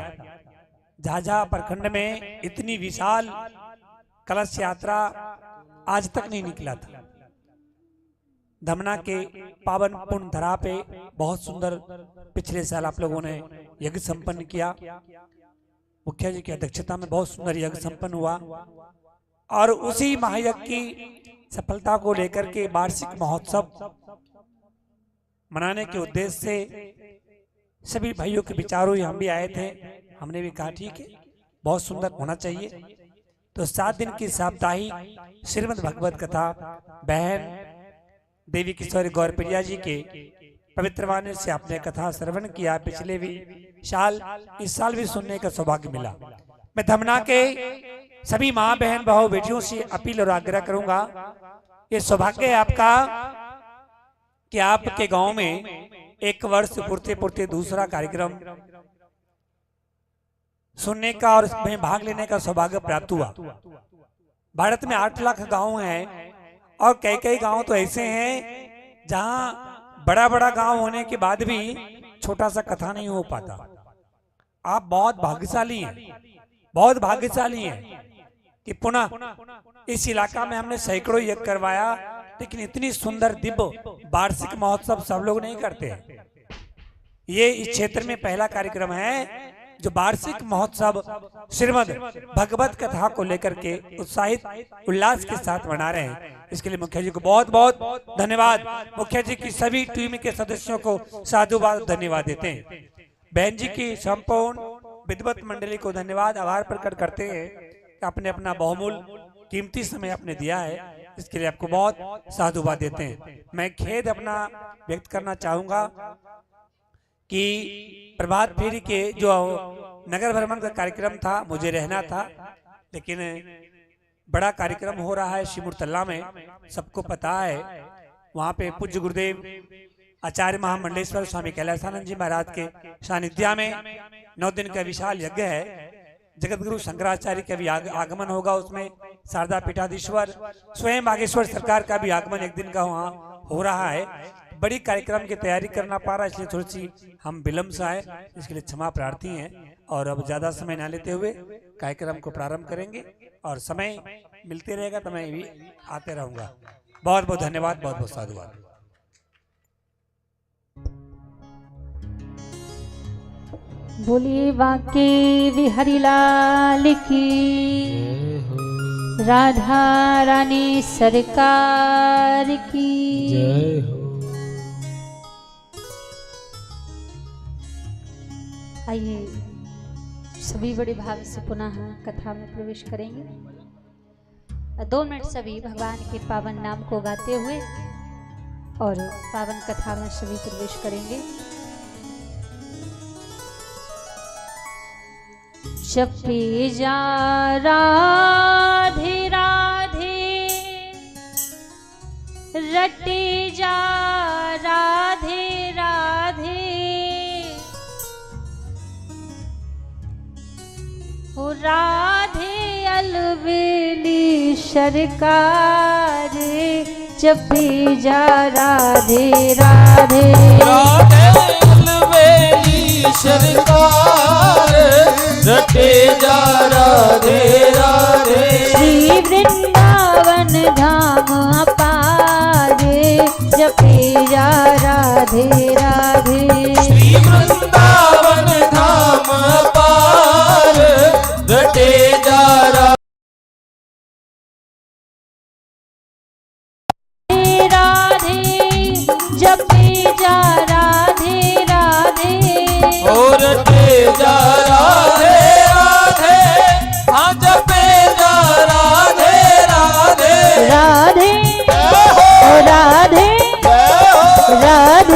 झाझा प्रखंड में इतनी विशाल कलश यात्रा आज तक नहीं निकला था। धमना के पावन पुण्य धरा पे बहुत सुंदर पिछले साल आप लोगों ने यज्ञ संपन्न किया। मुखिया जी की अध्यक्षता में बहुत सुंदर यज्ञ संपन्न हुआ और उसी महायज्ञ की सफलता को लेकर के वार्षिक महोत्सव मनाने के उद्देश्य से सभी भाइयों के विचारों हम भी आए थे। हमने भी कहा ठीक है, बहुत सुंदर होना चाहिए। तो 7 दिन की साप्ताहिक श्रीमद् भगवत कथा बहन देवी किशोरी गौरप्रिया जी के पवित्र वाणी से आपने कथा श्रवण किया। पिछले भी साल, इस साल भी सुनने का सौभाग्य मिला। मैं धमना के सभी माँ बहन भाव बेटियों से अपील और आग्रह करूंगा, ये सौभाग्य है आपका कि आपके गांव में 1 वर्ष पूर्ति पूर्ति दूसरा कार्यक्रम सुनने का और इसमें भाग लेने का सौभाग्य प्राप्त हुआ। भारत में 8 लाख गांव हैं और कई गांव तो ऐसे हैं जहां बड़ा बड़ा गांव होने के बाद भी छोटा सा कथा नहीं हो पाता। आप बहुत भाग्यशाली हैं, बहुत भाग्यशाली हैं कि पुनः इस इलाका में हमने सैकड़ों यज्ञ करवाया, लेकिन इतनी सुंदर दिव्य वार्षिक महोत्सव सब लोग नहीं करते हैं। ये इस क्षेत्र में पहला कार्यक्रम है जो वार्षिक महोत्सव श्रीमद् भगवत कथा को लेकर के उत्साहित उल्लास के साथ मना रहे हैं। इसके लिए मुखिया जी को बहुत बहुत धन्यवाद। मुखिया जी की सभी टीम के सदस्यों को साधुवाद धन्यवाद देते हैं। बहन जी की संपूर्ण विद्वत मंडली को धन्यवाद आभार प्रकट करते हैं कि आपने अपना बहुमूल्य कीमती समय आपने दिया है। इसके लिए आपको बहुत साधुवाद देते हैं। मैं खेद अपना व्यक्त करना चाहूंगा कि प्रभात फेरी के जो नगर भ्रमण का कार्यक्रम था, मुझे रहना था, लेकिन बड़ा कार्यक्रम हो रहा है शिमुरतल्ला में, सबको पता है। वहां पे पूज्य गुरुदेव आचार्य महामंडलेश्वर स्वामी कैलासानंद जी महाराज के सानिध्य में 9 दिन का विशाल यज्ञ है। जगत गुरु शंकराचार्य का भी आगमन होगा उसमें। शारदा पीठाधीश्वर स्वयं बागेश्वर सरकार का भी आगमन 1 दिन का वहाँ हो रहा है। बड़ी कार्यक्रम की तैयारी करना पा रहा है, इसलिए थोड़ी सी हम विलम्ब से आए, इसके लिए क्षमा प्रार्थी हैं। और अब ज्यादा समय ना लेते हुए कार्यक्रम को प्रारंभ करेंगे और समय मिलते रहेगा तो मैं भी आते रहूंगा। बहुत बहुत धन्यवाद, बहुत बहुत साधुवाद। बोलिए बांके बिहारी लाल की, राधा रानी सरकार की जय हो। आइए सभी बड़े भाव से पुनः कथा में प्रवेश करेंगे। 2 मिनट सभी भगवान के पावन नाम को गाते हुए और पावन कथा में सभी प्रवेश करेंगे। जपे जा राधे राधे, रटे जा राधे राधे, हो राधे अलवेली सरकार, जपे जा राधे राधे, राधे अलवेली सरकार, रटे जा राधे राधे। श्री वृंदावन धाम अपार, जपे जा राधे राधे। श्री वृंदावन धाम अपार, रटे जा राधे राधे, जपे जा राधे राधे, और रटे जा राधे राधे, हाँ जपे जा राधे राधे। राधे राधे राधे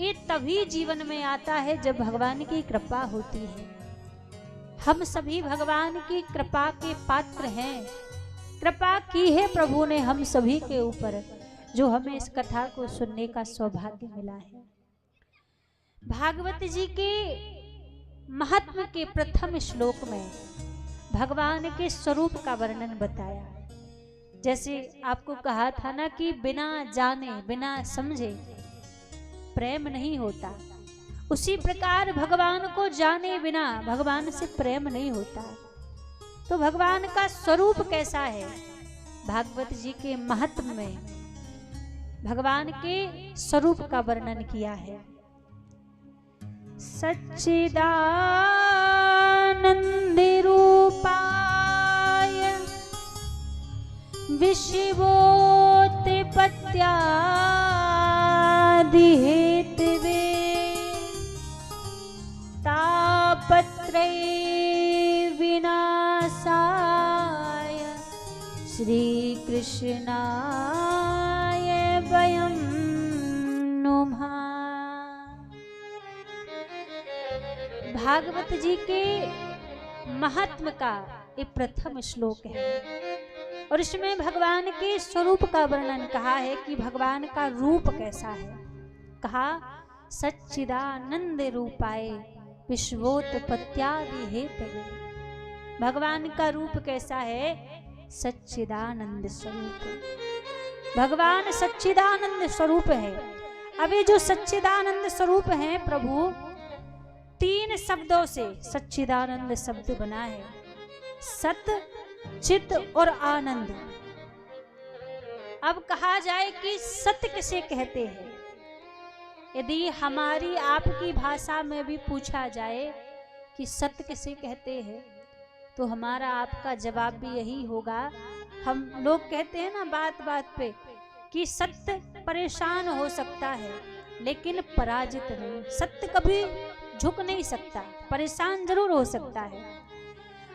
ये तभी जीवन में आता है जब भगवान की कृपा होती है। हम सभी भगवान की कृपा के पात्र हैं। कृपा की है प्रभु ने हम सभी के ऊपर, जो हमें इस कथा को सुनने का सौभाग्य मिला है। भागवत जी के महत्व के प्रथम श्लोक में भगवान के स्वरूप का वर्णन बताया। जैसे आपको कहा था ना कि बिना जाने बिना समझे प्रेम नहीं होता, उसी प्रकार भगवान को जाने बिना भगवान से प्रेम नहीं होता। तो भगवान का स्वरूप कैसा है, भागवत जी के महत्व में भगवान के स्वरूप का वर्णन किया है। सच्चिदानंद रूपाय विश्वोत्पत्त्यादिहेतवे तापत्रय विनाशाय श्री कृष्णाय वयं नुमः। भागवत जी के महत्व का ये प्रथम श्लोक है और इसमें भगवान के स्वरूप का वर्णन कहा है कि भगवान का रूप कैसा है। कहा सच्चिदानंद रूपाय विश्वोत्पत्त्यादि हेतवे। भगवान का रूप कैसा है, सच्चिदानंद स्वरूप। भगवान सच्चिदानंद स्वरूप है। अभी जो सच्चिदानंद स्वरूप है प्रभु, 3 शब्दों से सच्चिदानंद शब्द बना है, सत चित और आनंद। अब कहा जाए कि सत्य किसे कहते हैं, यदि हमारी आपकी भाषा में भी पूछा जाए कि सत्य किसे कहते हैं, तो हमारा आपका जवाब भी यही होगा। हम लोग कहते हैं ना बात बात पे कि सत्य परेशान हो सकता है लेकिन पराजित नहीं। सत्य कभी झुक नहीं सकता, परेशान जरूर हो सकता है।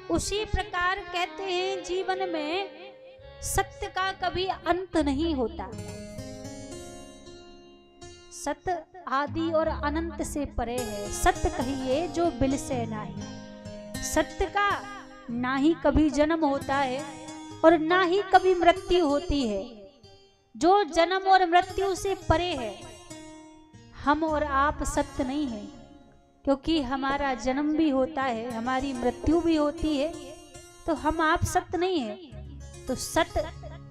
उसी प्रकार कहते हैं जीवन में सत्य का कभी अंत नहीं होता। सत्य आदि और अनंत से परे है। सत्य कहिए जो बिल से नाही। सत्य का ना ही कभी जन्म होता है और ना ही कभी मृत्यु होती है। जो जन्म और मृत्यु से परे है, हम और आप सत्य नहीं है, क्योंकि हमारा जन्म भी होता है, हमारी मृत्यु भी होती है, तो हम आप सत्य नहीं है। तो सत्य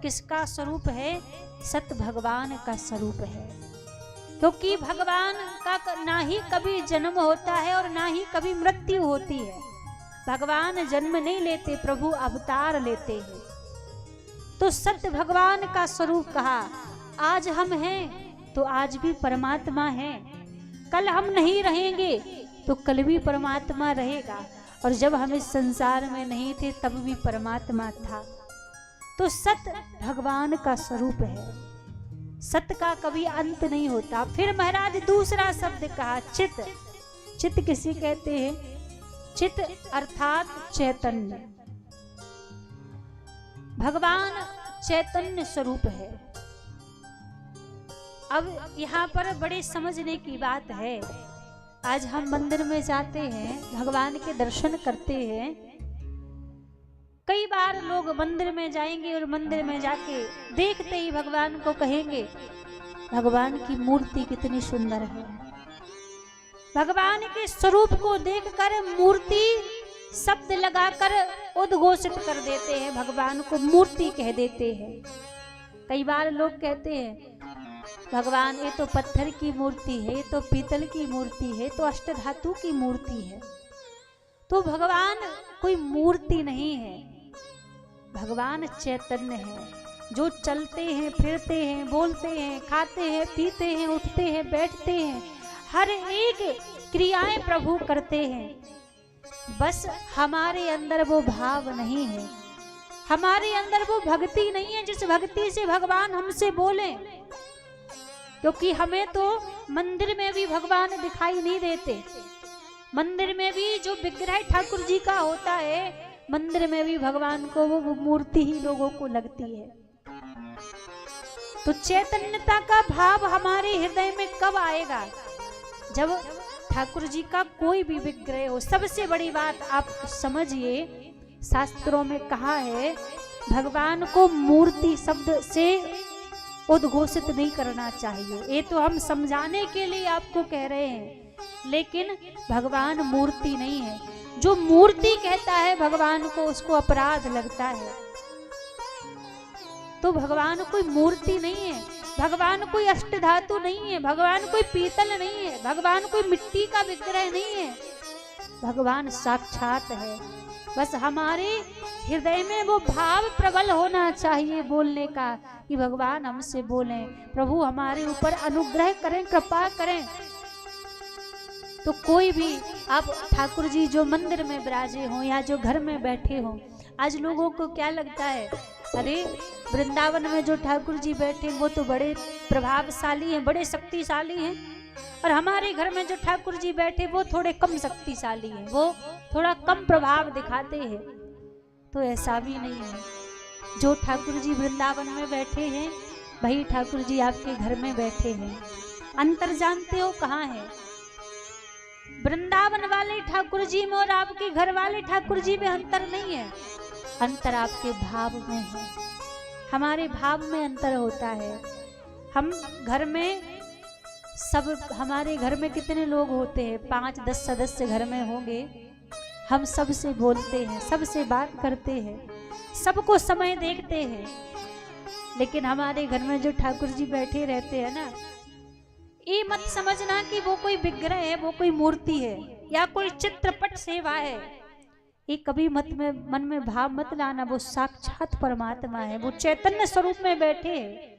किसका स्वरूप है, सत्य भगवान का स्वरूप है। क्योंकि भगवान का ना ही कभी जन्म होता है और ना ही कभी मृत्यु होती है। भगवान जन्म नहीं लेते, प्रभु अवतार लेते हैं। तो सत्य भगवान का स्वरूप कहा। आज हम हैं तो आज भी परमात्मा है, कल हम नहीं रहेंगे तो कल भी परमात्मा रहेगा, और जब हम इस संसार में नहीं थे तब भी परमात्मा था। तो सत्य भगवान का स्वरूप है। सत्य का कभी अंत नहीं होता। फिर महाराज दूसरा शब्द कहा चित। चित किसे कहते हैं, चित अर्थात चैतन्य। भगवान चैतन्य स्वरूप है। अब यहाँ पर बड़े समझने की बात है। आज हम मंदिर में जाते हैं, भगवान के दर्शन करते हैं। कई बार लोग मंदिर में जाएंगे और मंदिर में जाके देखते ही भगवान को कहेंगे, भगवान की मूर्ति कितनी सुंदर है। भगवान के स्वरूप को देखकर मूर्ति शब्द लगाकर उद्घोषित कर देते हैं, भगवान को मूर्ति कह देते हैं। कई बार लोग कहते हैं भगवान ये तो पत्थर की मूर्ति है, ये तो पीतल की मूर्ति है, तो अष्टधातु की मूर्ति है। तो भगवान कोई मूर्ति नहीं है, भगवान चैतन्य है, जो चलते हैं, फिरते हैं, बोलते हैं, खाते हैं, पीते हैं, उठते हैं, बैठते हैं, हर एक क्रियाएं प्रभु करते हैं। बस हमारे अंदर वो भाव नहीं है, हमारे अंदर वो भक्ति नहीं है जिस भक्ति से भगवान हमसे बोले। क्योंकि हमें तो मंदिर में भी भगवान दिखाई नहीं देते। मंदिर में भी जो विग्रह ठाकुर जी का होता है, मंदिर में भी भगवान को वो मूर्ति ही लोगों को लगती है। तो चैतन्यता का भाव हमारे हृदय में कब आएगा, जब ठाकुर जी का कोई भी विग्रह हो, सबसे बड़ी बात आप समझिए, शास्त्रों में कहा है भगवान को मूर्ति शब्द से उद्घोषित नहीं करना चाहिए। ये तो हम समझाने के लिए आपको कह रहे हैं, लेकिन भगवान मूर्ति नहीं है। जो मूर्ति कहता है भगवान को, उसको अपराध लगता है। तो भगवान कोई मूर्ति नहीं है, भगवान कोई अष्टधातु नहीं है, भगवान कोई पीतल नहीं है, भगवान कोई मिट्टी का विग्रह नहीं है। भगवान साक्षात है। बस हमारे हृदय में वो भाव प्रबल होना चाहिए बोलने का कि भगवान हमसे बोलें, प्रभु हमारे ऊपर अनुग्रह करें, कृपा करें। तो कोई भी आप ठाकुर जी जो मंदिर में विराजे हों या जो घर में बैठे हों, आज लोगों को क्या लगता है, अरे वृंदावन में जो ठाकुर जी बैठे वो तो बड़े प्रभावशाली हैं, बड़े शक्तिशाली हैं, और हमारे घर में जो ठाकुर जी बैठे वो थोड़े कम शक्तिशाली हैं, वो थोड़ा कम प्रभाव दिखाते हैं। तो ऐसा भी नहीं है। जो ठाकुर जी वृंदावन में बैठे हैं वही ठाकुर जी आपके घर में बैठे हैं। अंतर जानते हो कहाँ है? वृंदावन वाले ठाकुर जी में और आपके घर वाले ठाकुर जी में अंतर नहीं है, अंतर आपके भाव में है। हमारे भाव में अंतर होता है। हम घर में सब, हमारे घर में कितने लोग होते हैं, 5-10 सदस्य घर में होंगे। हम सबसे बोलते हैं, सबसे बात करते हैं, सबको समय देखते हैं, लेकिन हमारे घर में जो ठाकुर जी बैठे रहते हैं ना, ये मत समझना कि वो कोई विग्रह है, वो कोई मूर्ति है या कोई चित्रपट सेवा है। ये कभी मन में भाव मत लाना। वो साक्षात परमात्मा है, वो चैतन्य स्वरूप में बैठे हैं।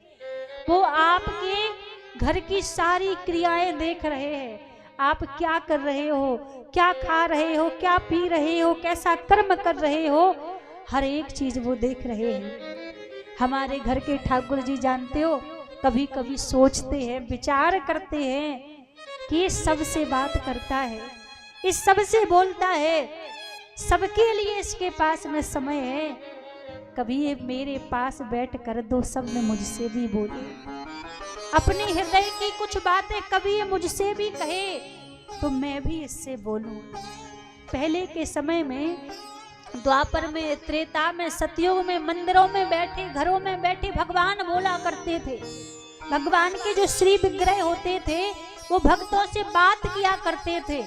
वो आपके घर की सारी क्रियाएं देख रहे हैं। आप क्या कर रहे हो, क्या खा रहे हो, क्या पी रहे हो, कैसा कर्म कर रहे हो, हर एक चीज वो देख रहे हैं। हमारे घर के ठाकुर जी जानते हो, कभी कभी सोचते हैं, विचार करते हैं कि ये सबसे बात करता है, इस सबसे बोलता है, सबके लिए इसके पास में समय है। कभी ये मेरे पास बैठ कर दो सब में मुझसे भी बोले, अपने हृदय की कुछ बातें कभी ये मुझसे भी कहे तो मैं भी इससे बोलूं। पहले के समय में, द्वापर में, त्रेता में, सतयुग में, मंदिरों में बैठे, घरों में बैठे भगवान बोला करते थे। भगवान के जो श्री विग्रह होते थे वो भक्तों से बात किया करते थे।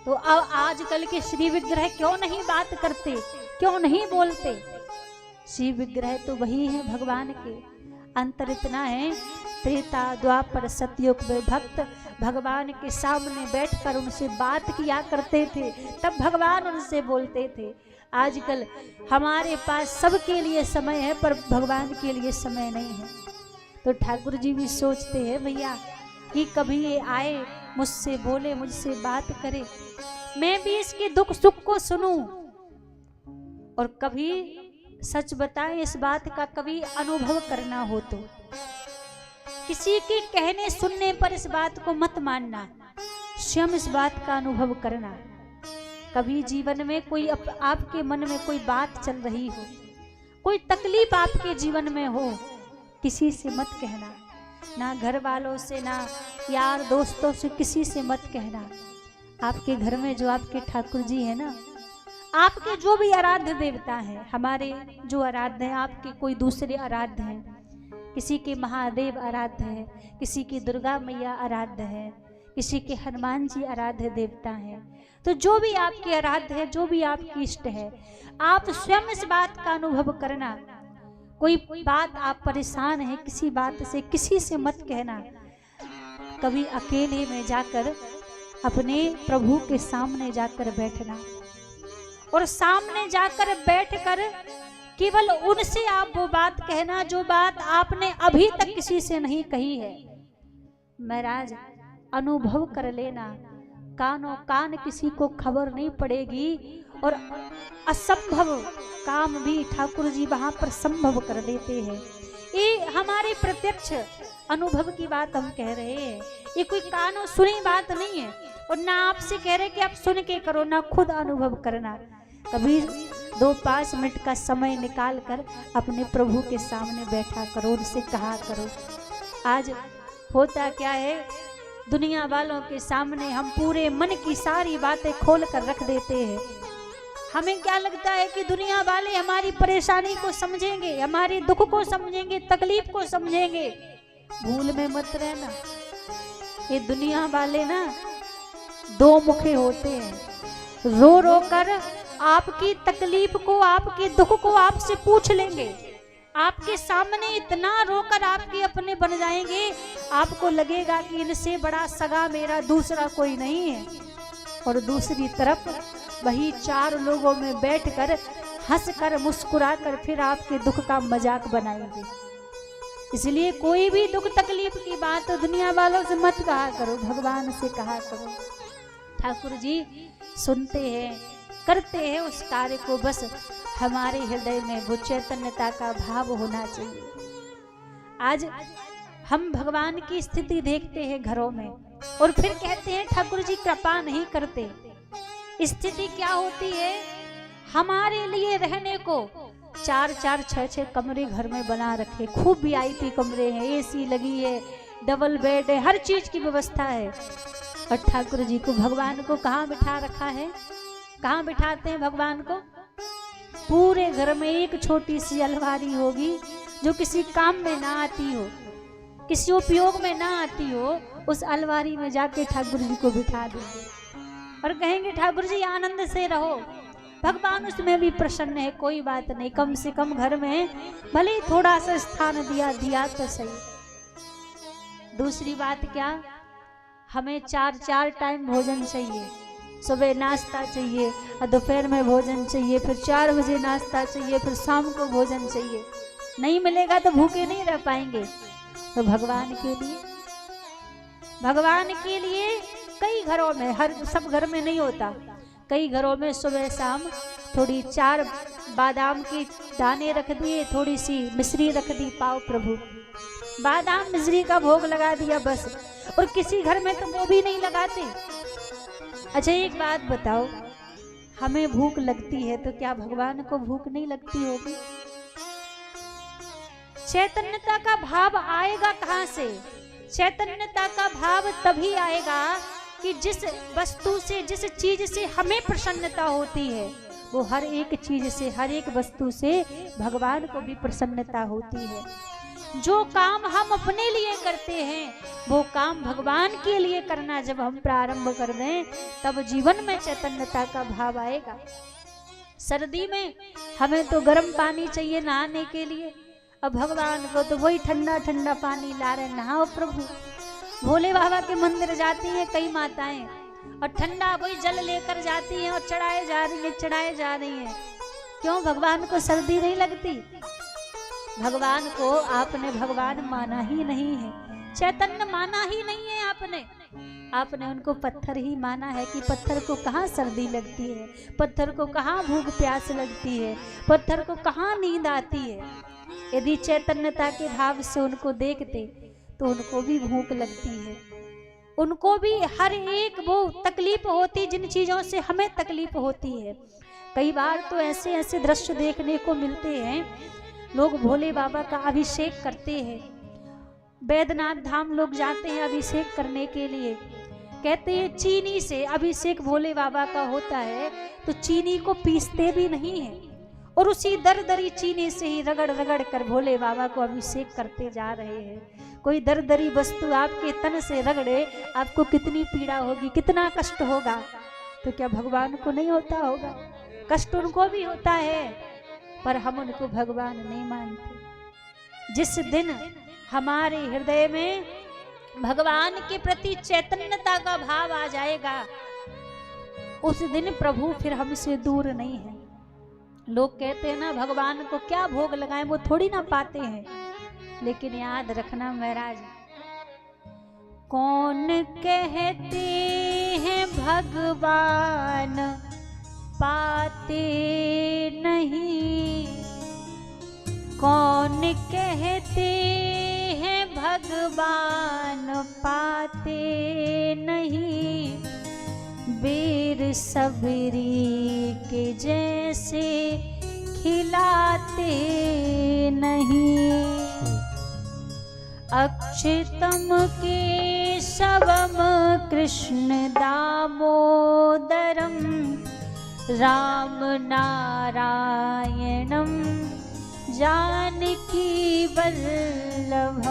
तो अब आजकल के श्री विग्रह क्यों नहीं बात करते, क्यों नहीं बोलते? श्री विग्रह तो वही है भगवान के। अंतर इतना है, त्रेता द्वापर सतयुग में भक्त भगवान के सामने बैठकर उनसे बात किया करते थे, तब भगवान उनसे बोलते थे। आजकल हमारे पास सबके लिए समय है पर भगवान के लिए समय नहीं है। तो ठाकुर जी भी सोचते हैं भैया कि कभी ये आए, मुझसे बोले, मुझसे बात करे, मैं भी इसके दुख सुख को सुनूं, और कभी सच बताएं इस बात का कभी अनुभव करना हो तो किसी के कहने सुनने पर इस बात को मत मानना, स्वयं इस बात का अनुभव करना। कभी जीवन में कोई आपके मन में कोई बात चल रही हो, कोई तकलीफ आपके जीवन में हो, किसी से मत कहना, ना घर वालों से, ना यार दोस्तों से, किसी से मत कहना। आपके घर में जो आपके ठाकुर जी है ना, आपके जो भी आराध्य देवता हैं, हमारे जो आराध्य हैं, आपके कोई दूसरे आराध्य हैं, किसी के महादेव आराध्य है, किसी की दुर्गा मैया आराध्य है, किसी के हनुमान जी आराध्य देवता हैं। तो जो भी आपके आराध्य है, जो भी आपकी इष्ट है, आप स्वयं इस बात का अनुभव करना। कोई बात आप परेशान है, किसी बात से किसी से मत कहना। कभी अकेले में जाकर अपने प्रभु के सामने जाकर बैठना, और सामने जाकर बैठकर केवल उनसे आप वो बात कहना जो बात आपने अभी तक किसी से नहीं कही है। महाराज अनुभव कर लेना, कानों कान किसी को खबर नहीं पड़ेगी, और असंभव काम भी ठाकुर जी वहां पर संभव कर देते हैं। ये हमारे प्रत्यक्ष अनुभव की बात हम कह रहे हैं, ये कोई कानों सुनी बात नहीं है, और ना आपसे कह रहे कि आप सुन के करो, ना खुद अनुभव करना। कभी 2-5 मिनट का समय निकाल कर अपने प्रभु के सामने बैठा करो, उनसे कहा करो। आज होता क्या है, दुनिया वालों के सामने हम पूरे मन की सारी बातें खोल कर रख देते हैं। हमें क्या लगता है कि दुनिया वाले हमारी परेशानी को समझेंगे, हमारे दुख को समझेंगे, तकलीफ को समझेंगे। भूल में मत रहना, ये दुनिया वाले ना दो मुखे होते हैं। रो रो कर आपकी तकलीफ को, आपके दुख को आपसे पूछ लेंगे, आपके सामने इतना रोकर आपके अपने बन जाएंगे, आपको लगेगा कि इनसे बड़ा सगा मेरा दूसरा कोई नहीं है। और दूसरी तरफ वही चार लोगों में बैठकर हंसकर मुस्कुराकर फिर आपके दुख का मजाक बनाएंगे। इसलिए कोई भी दुख तकलीफ की बात तो दुनिया वालों से मत कहा करो, भगवान से कहा करो। ठाकुर जी सुनते हैं, करते हैं उस कार्य को, बस हमारे हृदय में वो चैतन्यता का भाव होना चाहिए। आज हम भगवान की स्थिति देखते हैं घरों में और फिर कहते हैं ठाकुर जी कृपा नहीं करते। स्थिति क्या होती है, हमारे लिए रहने को 4-4, 6-6 कमरे घर में बना रखे, खूब VIP कमरे हैं, AC लगी है, डबल बेड है, हर चीज की व्यवस्था है। और ठाकुर जी को, भगवान को कहाँ बिठा रखा है? कहाँ बिठाते हैं भगवान को? पूरे घर में एक छोटी सी अलमारी होगी जो किसी काम में ना आती हो, किसी उपयोग में ना आती हो, उस अलमारी में जाके ठाकुर जी को बिठा देंगे और कहेंगे ठाकुर जी आनंद से रहो। भगवान उसमें भी प्रसन्न है, कोई बात नहीं, कम से कम घर में भले ही थोड़ा सा स्थान दिया तो सही। दूसरी बात क्या, हमें 4 टाइम भोजन चाहिए। सुबह नाश्ता चाहिए और दोपहर में भोजन चाहिए, फिर 4 बजे नाश्ता चाहिए, फिर शाम को भोजन चाहिए। नहीं मिलेगा तो भूखे नहीं रह पाएंगे। तो भगवान के लिए कई घरों में, हर सब घर में नहीं होता, कई घरों में सुबह शाम थोड़ी 4 बादाम के दाने रख दिए, थोड़ी सी मिश्री रख दी, पाओ प्रभु, बादाम मिश्री का भोग लगा दिया बस। और किसी घर में तो वो भी नहीं लगाते। अच्छा एक बात बताओ, हमें भूख लगती है तो क्या भगवान को भूख नहीं लगती होगी? चैतन्यता का भाव आएगा कहाँ से? चैतन्यता का भाव तभी आएगा कि जिस वस्तु से, जिस चीज से हमें प्रसन्नता होती है, वो हर एक चीज से, हर एक वस्तु से भगवान को भी प्रसन्नता होती है। जो काम हम अपने लिए करते हैं वो काम भगवान के लिए करना जब हम प्रारंभ कर दें, तब जीवन में चैतन्यता का भाव आएगा। सर्दी में हमें तो गर्म पानी चाहिए नहाने के लिए, अब भगवान को तो वही ठंडा ठंडा पानी ला रहे, नहाओ प्रभु। भोले बाबा के मंदिर जाती हैं कई माताएं और ठंडा वही जल लेकर जाती हैं और चढ़ाए जा रही हैं। क्यों? भगवान को सर्दी नहीं लगती। भगवान को आपने भगवान माना ही नहीं है, चैतन्य माना ही नहीं है आपने उनको पत्थर ही माना है कि पत्थर को कहाँ सर्दी लगती है, पत्थर को कहाँ भूख प्यास लगती है, पत्थर को कहाँ नींद आती है। यदि चैतन्यता के भाव से उनको देखते तो उनको भी भूख लगती है, उनको भी हर एक वो तकलीफ होती जिन चीज़ों से हमें तकलीफ होती है। कई बार तो ऐसे ऐसे दृश्य देखने को मिलते हैं, लोग भोले बाबा का अभिषेक करते हैं, बैद्यनाथ धाम लोग जाते हैं अभिषेक करने के लिए, कहते हैं चीनी से अभिषेक भोले बाबा का होता है, तो चीनी को पीसते भी नहीं है और उसी दरदरी चीनी से ही रगड़ रगड़ कर भोले बाबा को अभिषेक करते जा रहे हैं। कोई दरदरी वस्तु आपके तन से रगड़े, आपको कितनी पीड़ा होगी, कितना कष्ट होगा। तो क्या भगवान को नहीं होता होगा? कष्ट उनको भी होता है, पर हम उनको भगवान नहीं मानते। जिस दिन हमारे हृदय में भगवान के प्रति चैतन्यता का भाव आ जाएगा, उस दिन प्रभु फिर हमसे दूर नहीं है। लोग कहते हैं ना भगवान को क्या भोग लगाएं, वो थोड़ी ना पाते हैं। लेकिन याद रखना महाराज, कौन कहते हैं भगवान पाते नहीं, कौन कहते हैं भगवान पाते नहीं, बेर सबरी के जैसे खिलाते नहीं, अक्षतम के केशवम कृष्ण दामोदरम राम नारायणम जानकी वल्लभम।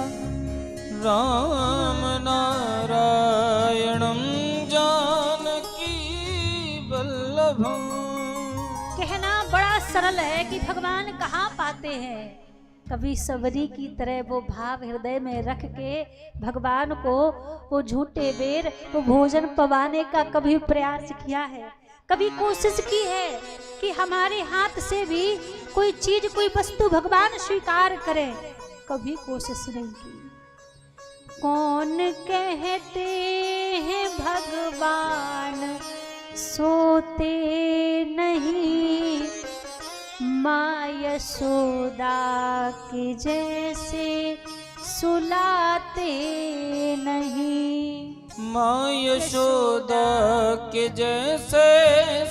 राम नारायणं जानकी वल्लभम। कहना बड़ा सरल है कि भगवान कहाँ पाते हैं। कभी सबरी की तरह वो भाव हृदय में रख के भगवान को वो झूठे बेर वो भोजन पवाने का कभी प्रयास किया है? कभी कोशिश की है कि हमारे हाथ से भी कोई चीज कोई वस्तु भगवान स्वीकार करें? कभी कोशिश नहीं की। कौन कहते हैं भगवान सोते नहीं, माँ यशोदा के जैसे सुलाते नहीं। माँ यशोदा के जैसे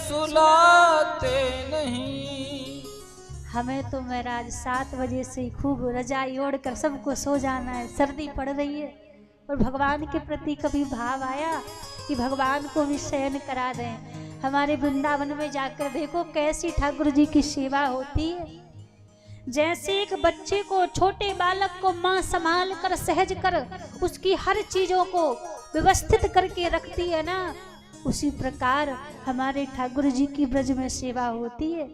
सुलाते नहीं। हमें तो महाराज 7 बजे से ही खूब रजाई ओढ़ कर सबको सो जाना है, सर्दी पड़ रही है, और भगवान के प्रति कभी भाव आया कि भगवान को भी शयन करा दें। हमारे वृंदावन में जाकर देखो कैसी ठाकुर जी की सेवा होती है। जैसे एक बच्चे को, छोटे बालक को माँ संभाल कर सहज कर उसकी हर चीजों को व्यवस्थित करके रखती है ना, उसी प्रकार हमारे ठाकुर जी की ब्रज में सेवा होती है।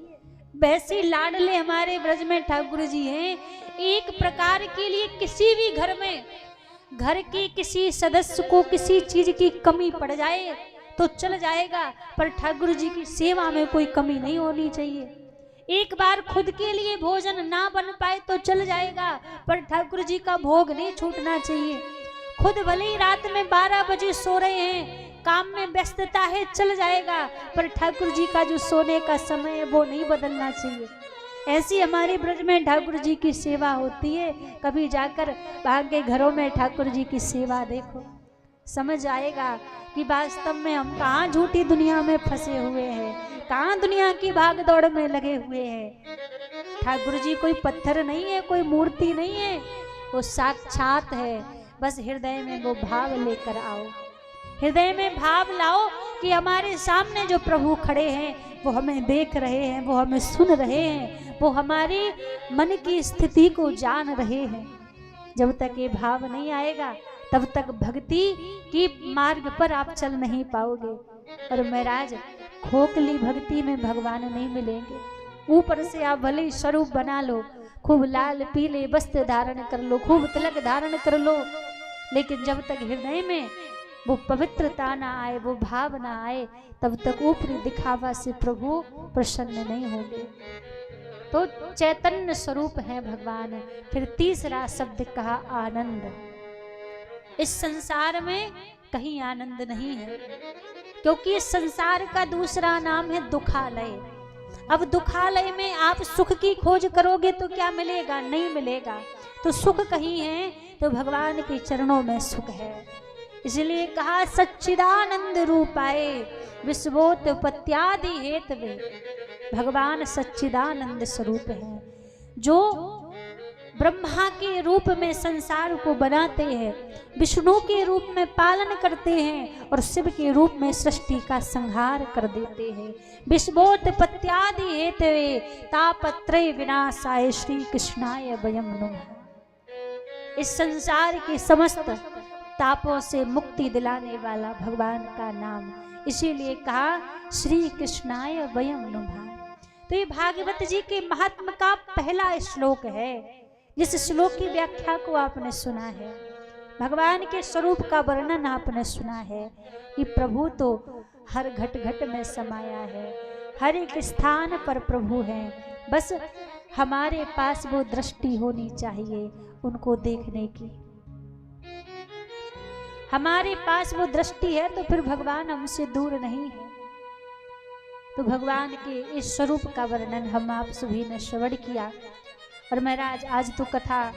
वैसे लाडले हमारे ब्रज में ठाकुर जी हैं। एक प्रकार के लिए किसी भी घर में घर के किसी सदस्य को किसी चीज की कमी पड़ जाए तो चल जाएगा, पर ठाकुर जी की सेवा में कोई कमी नहीं होनी चाहिए। एक बार खुद के लिए भोजन ना बन पाए तो चल जाएगा, पर ठाकुर जी का भोग नहीं छूटना चाहिए। खुद भले ही रात में 12 बजे सो रहे हैं, काम में व्यस्तता है, चल जाएगा, पर ठाकुर जी का जो सोने का समय है वो नहीं बदलना चाहिए। ऐसी हमारे ब्रज में ठाकुर जी की सेवा होती है। कभी जाकर वहाँ के घरों में ठाकुर जी की सेवा देखो, समझ आएगा कि वास्तव में हम कहाँ झूठी दुनिया में फंसे हुए हैं, कहाँ दुनिया की भाग दौड़ में लगे हुए हैं। ठाकुर जी कोई पत्थर नहीं है, कोई मूर्ति नहीं है, वो साक्षात है। बस हृदय में वो भाव लेकर आओ, हृदय में भाव लाओ कि हमारे सामने जो प्रभु खड़े हैं वो हमें देख रहे हैं, वो हमें सुन रहे हैं, वो हमारे मन की स्थिति को जान रहे हैं। जब तक ये भाव नहीं आएगा तब तक भक्ति की मार्ग पर आप चल नहीं पाओगे। और महाराज खोखली भक्ति में भगवान नहीं मिलेंगे। ऊपर से आप भले स्वरूप बना लो, खूब लाल पीले वस्त्र धारण कर लो, खूब तिलक धारण कर लो, लेकिन जब तक हृदय में वो पवित्रता ना आए, वो भाव ना आए, तब तक ऊपरी दिखावा से प्रभु प्रसन्न नहीं होंगे। तो चैतन्य स्वरूप है भगवान। फिर तीसरा शब्द कहा आनंद। इस संसार में कहीं आनंद नहीं है, क्योंकि इस संसार का दूसरा नाम है दुखालय। अब दुखालय में आप सुख की खोज करोगे तो क्या मिलेगा? नहीं मिलेगा। तो सुख कहीं है तो भगवान के चरणों में सुख है। इसलिए कहा सच्चिदानंद रूपाए विश्वोत्पत्त्यादि हेतवे। भगवान सच्चिदानंद स्वरूप है, जो ब्रह्मा के रूप में संसार को बनाते हैं, विष्णु के रूप में पालन करते हैं, और शिव के रूप में सृष्टि का संहार कर देते हैं। विश्वोत्पत्त्यादि हेतवे तापत्रय विनाशाय श्री कृष्णाय वयं नमः। इस संसार के समस्त तापों से मुक्ति दिलाने वाला भगवान का नाम, इसीलिए कहा श्री कृष्णाय वयं नमः। तो ये भागवत जी के महात्म का पहला श्लोक है, जिस श्लोक की व्याख्या को आपने सुना है। भगवान के स्वरूप का वर्णन आपने सुना है कि प्रभु तो हर घट घट में समाया है, हर एक स्थान पर प्रभु है। बस हमारे पास वो दृष्टि होनी चाहिए उनको देखने की। हमारे पास वो दृष्टि है तो फिर भगवान हमसे दूर नहीं है। तो भगवान के इस स्वरूप का वर्णन हम आप सभी ने श्रवण किया। और महाराज आज तो कथा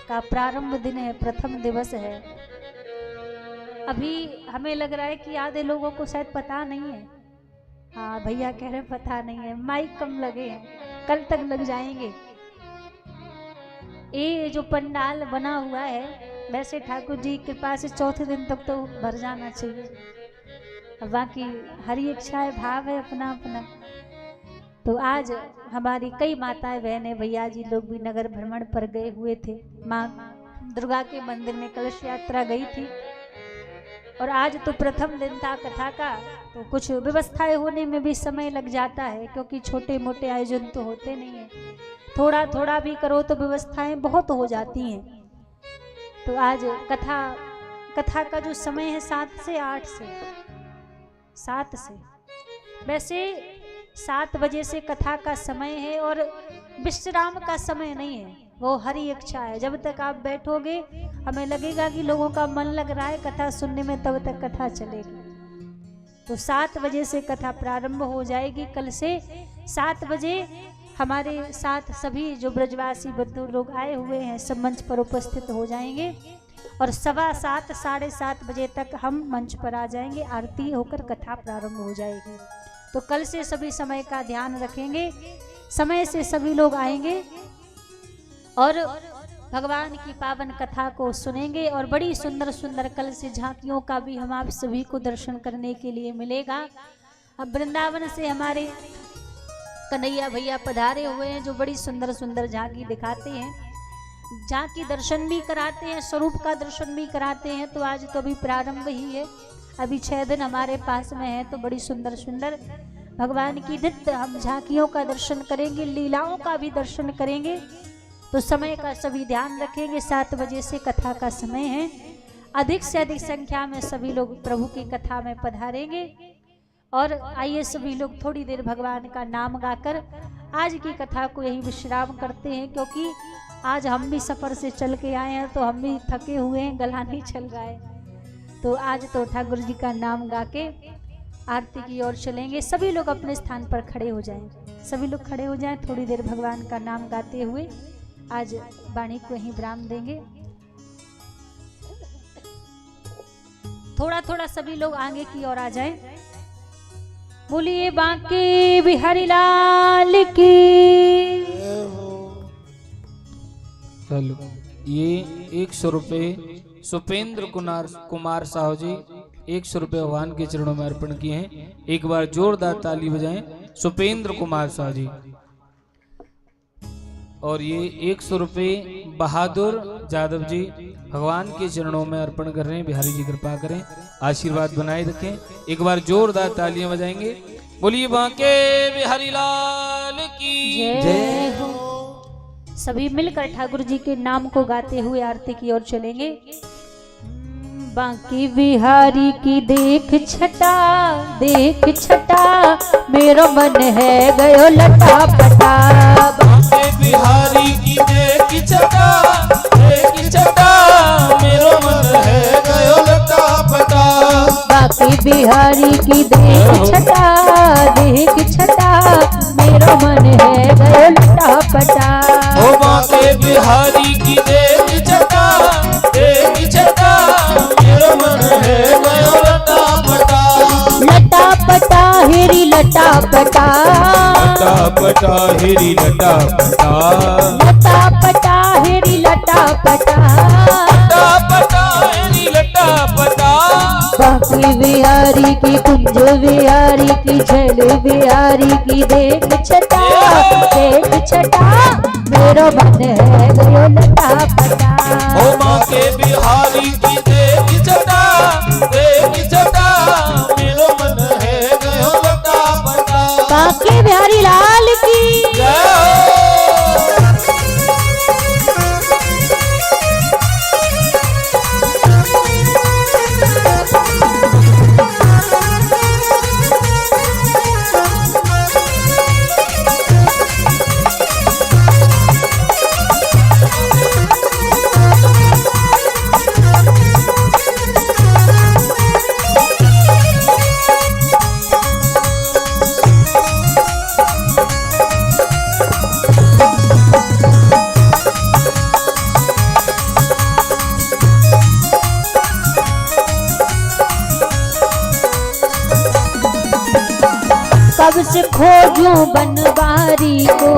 का प्रारंभ दिन है, प्रथम दिवस है। अभी हमें लग रहा है कि आधे लोगों को शायद पता नहीं है। हाँ भैया कह रहे पता नहीं है, माइक कम लगे हैं, कल तक लग जाएंगे। ये जो पंडाल बना हुआ है वैसे ठाकुर जी की कृपा से चौथे दिन तक तो भर जाना चाहिए। अब बाकी हरी इच्छा है, भाव है अपना अपना। तो आज हमारी कई माताएं बहनें भैया जी लोग भी नगर भ्रमण पर गए हुए थे। माँ दुर्गा के मंदिर में कलश यात्रा गई थी और आज तो प्रथम दिन था कथा का, तो कुछ व्यवस्थाएं होने में भी समय लग जाता है, क्योंकि छोटे मोटे आयोजन तो होते नहीं है। थोड़ा थोड़ा भी करो तो व्यवस्थाएं बहुत हो जाती हैं। तो आज कथा का जो समय है 7 से 8 से 7 से, वैसे 7 बजे से कथा का समय है और विश्राम का समय नहीं है, वो हरी इच्छा है। जब तक आप बैठोगे हमें लगेगा कि लोगों का मन लग रहा है कथा सुनने में, तब तक कथा चलेगी। तो 7 बजे से कथा प्रारंभ हो जाएगी। कल से 7 बजे हमारे साथ सभी जो ब्रजवासी बंधु लोग आए हुए हैं सब मंच पर उपस्थित हो जाएंगे और 7:15 साढ़े 7 बजे तक हम मंच पर आ जाएंगे। आरती होकर कथा प्रारंभ हो जाएगी। तो कल से सभी समय का ध्यान रखेंगे, समय से सभी लोग आएंगे और भगवान की पावन कथा को सुनेंगे। और बड़ी सुंदर सुंदर कल से झांकियों का भी हम आप सभी को दर्शन करने के लिए मिलेगा। अब वृंदावन से हमारे कन्हैया भैया पधारे हुए हैं जो बड़ी सुंदर सुंदर झांकी दिखाते हैं, झांकी दर्शन भी कराते हैं, स्वरूप का दर्शन भी कराते हैं। तो आज तो अभी प्रारंभ ही है, अभी 6 दिन हमारे पास में है। तो बड़ी सुंदर सुंदर भगवान की नित्य हम झांकियों का दर्शन करेंगे, लीलाओं का भी दर्शन करेंगे। तो समय का सभी ध्यान रखेंगे। 7 बजे से कथा का समय है। अधिक से अधिक संख्या में सभी लोग प्रभु की कथा में पधारेंगे। और आइए सभी लोग थोड़ी देर भगवान का नाम गाकर आज की कथा को यही विश्राम करते हैं, क्योंकि आज हम भी सफ़र से चल के आए हैं तो हम भी थके हुए हैं, गला नहीं चल रहा है। तो आज तो ठाकुर जी का नाम गा के आरती की ओर चलेंगे। सभी लोग अपने स्थान पर खड़े हो जाएं, सभी लोग खड़े हो जाएं। थोड़ी देर भगवान का नाम गाते हुए आज वाणी को यहीं विराम देंगे। थोड़ा थोड़ा सभी लोग आगे की ओर आ जाएं। बोलिए बांके बिहारी लाल की। चलो, ये 100 रुपये सुपेंद्र कुमार साहू जी 100 रुपये भगवान के चरणों में अर्पण किए हैं। एक बार जोरदार ताली बजाएं सुपेंद्र कुमार साहू जी। और ये 100 रुपये बहादुर यादव जी भगवान के चरणों में अर्पण कर रहे हैं। बिहारी जी कृपा करें, आशीर्वाद बनाए रखें। एक बार जोरदार तालियां बजाएंगे। बोलिए बांके बिहारी लाल की जय हो। सभी मिलकर ठाकुर जी के नाम को गाते हुए आरती की ओर चलेंगे। बांके बिहारी की देख छटा मेरो मन है गयो लटा पटा। बांके बिहारी की देख छटा मेरो मन है गयो लटा पटा। बांके बिहारी की देख छटा मेरो मन है गयो लटा पटा। ओ बांके बिहारी की देख छटा मेरो मन है गयो लटा पटा। लटा पटा हेरी लटा पटा, लटा पटा हेरी लटा पटा, लटा पटा हेरी लटा पटा, लटा पटा हेरी लटा पटा। बांके बिहारी की कुंज बिहारी की झल बिहारी की देख छटा मेरो मन है गयो लटा पटा। ओ बांके बिहारी की देख छटा मेरो मन है गयो लटा पटा। बांके बिहारी लाल की से खोजूं बनवारी को,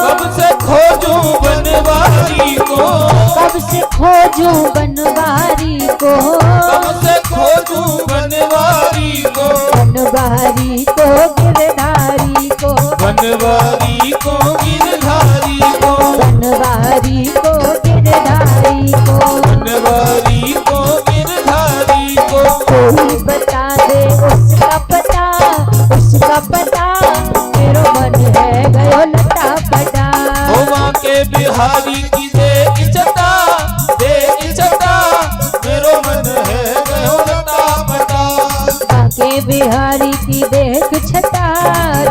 कब से खोजूं बनवारी को, कब से खोजूं बनवारी को, कब से खोजूं बनवारी को, बनवारी को गिरधारी को, बनवारी को गिरधारी को, बनवारी को गिरधारी को, बनवारी को गिरधारी को। कोई बता दे उसका पता, उसका पता, मेरो मन है गयो लटा पटा। ओ माँ के बिहारी की देख छटा, देख छटा, मेरो मन है गयो लटा पटा। बाके बिहारी की देख छटा,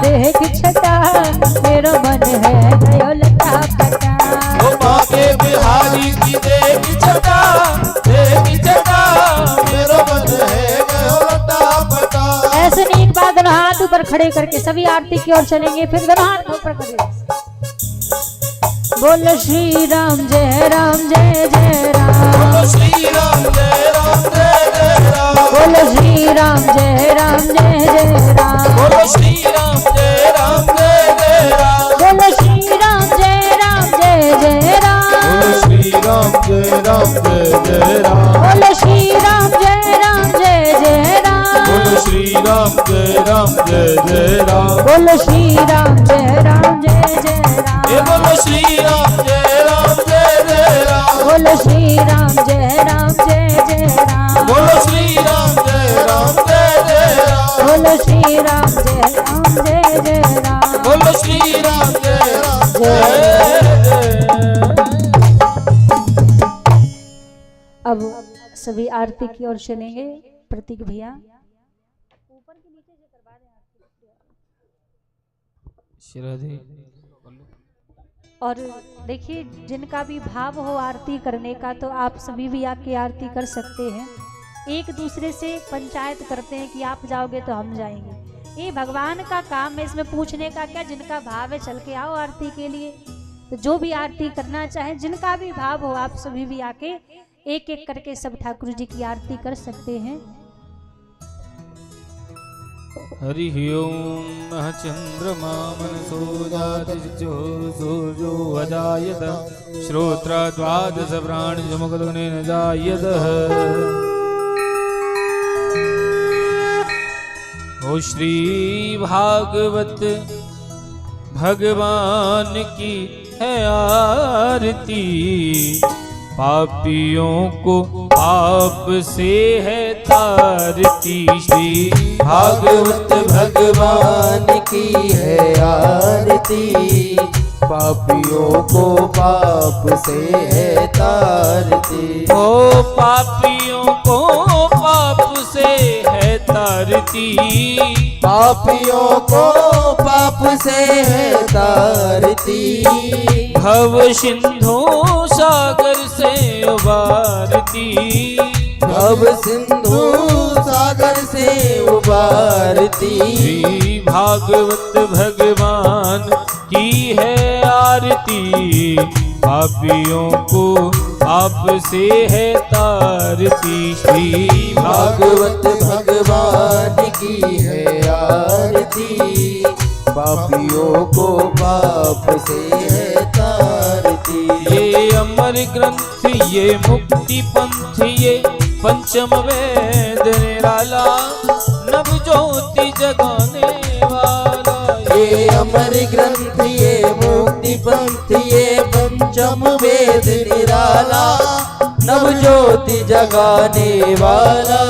देख छटा, मेरो मन है गयो लटा पटा। ओ माँ के बिहारी की देख छटा, देख छटा, मेरो मन है गयो लटा पटा। ऐसे नहीं, एक बार दोनों हाथ ऊपर खड़े करके सभी आरती की ओर चलेंगे, फिर दोनों हाथ ऊपर करेंगे। बोलो श्री राम जय राम जय जय राम, बोलो श्री राम जय राम जय जय राम, बोलो श्री राम जय राम जय जय राम, बोलो श्री राम जय राम जय जय राम, बोलो श्री राम जय राम जय जय राम, बोलो श्री राम जय राम जय जय राम, बोलो श्री राम जय राम जय जय राम, बोलो श्री राम जय राम जय जय राम, बोलो श्री राम जय राम जय जय राम, ये बोलो श्री राम जय राम जय जय राम, बोलो श्री राम जय राम जय जय राम, बोलो श्री राम जय राम जय जय राम, बोलो श्री राम जय राम जय जय राम, बोलो श्री राम जय राम जय जय। अब सभी आरती की ओर चलेंगे। प्रतीक भैया ऊपर के नीचे से करवा दें श्रीराधे। और देखिए, जिनका भी भाव हो आरती करने का तो आप सभी भी आके आरती कर सकते हैं। एक दूसरे से पंचायत करते हैं कि आप जाओगे तो हम जाएंगे, ये भगवान का काम है, इसमें पूछने का क्या। जिनका भाव है चल के आओ आरती के लिए। तो जो भी आरती करना चाहे, जिनका भी भाव हो, आप सभी भी आके एक एक करके सब ठाकुर जी की आरती कर सकते हैं। हरि ओम नः चंद्रमा मनसो जातिजो सूर्यो अजायत श्रोत्र द्वादश प्राणि जमुगदग्नेन जायत। ओ श्री भागवत भगवान की है आरती, पापियों को पाप से है तारती। श्री भागवत भगवान की है आरती, पापियों को पाप से है तारती। ओ पापियों को पाप से है तारती, पापियों को पाप से है तारती। भव सिंधु सागर से उबारती, भव सिंधु सागर से उबारती। श्री भागवत भगवान की है आरती, पापियों को पाप से है तारती। श्री भागवत भगवान की है आरती, पापियों को पाप से है तारती। ये अमर ग्रंथ, ये मुक्ति पंथ, ये पंचम वेद निराला, नव ज्योति जगाने वाला। ये अमर ग्रंथ, ये मुक्ति पंथ, ये पंचम वेद निराला, नव ज्योति जगाने वाला।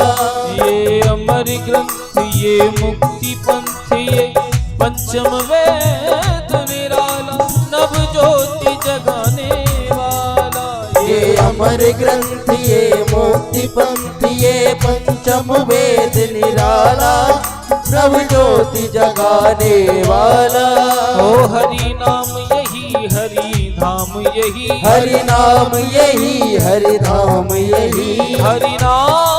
ये अमर ग्रंथ, ये मुक्ति पंथ, ये पंचम वेद निराला, नव ज्योति जगाने वाला। ये अमर ग्रंथ, ये मुक्ति पंथ, ये पंचम वेद निराला, नव ज्योति जगाने वाला। ओ हरि नाम यही, हरि धाम यही, हरि नाम यही, हरि धाम यही, हरि नाम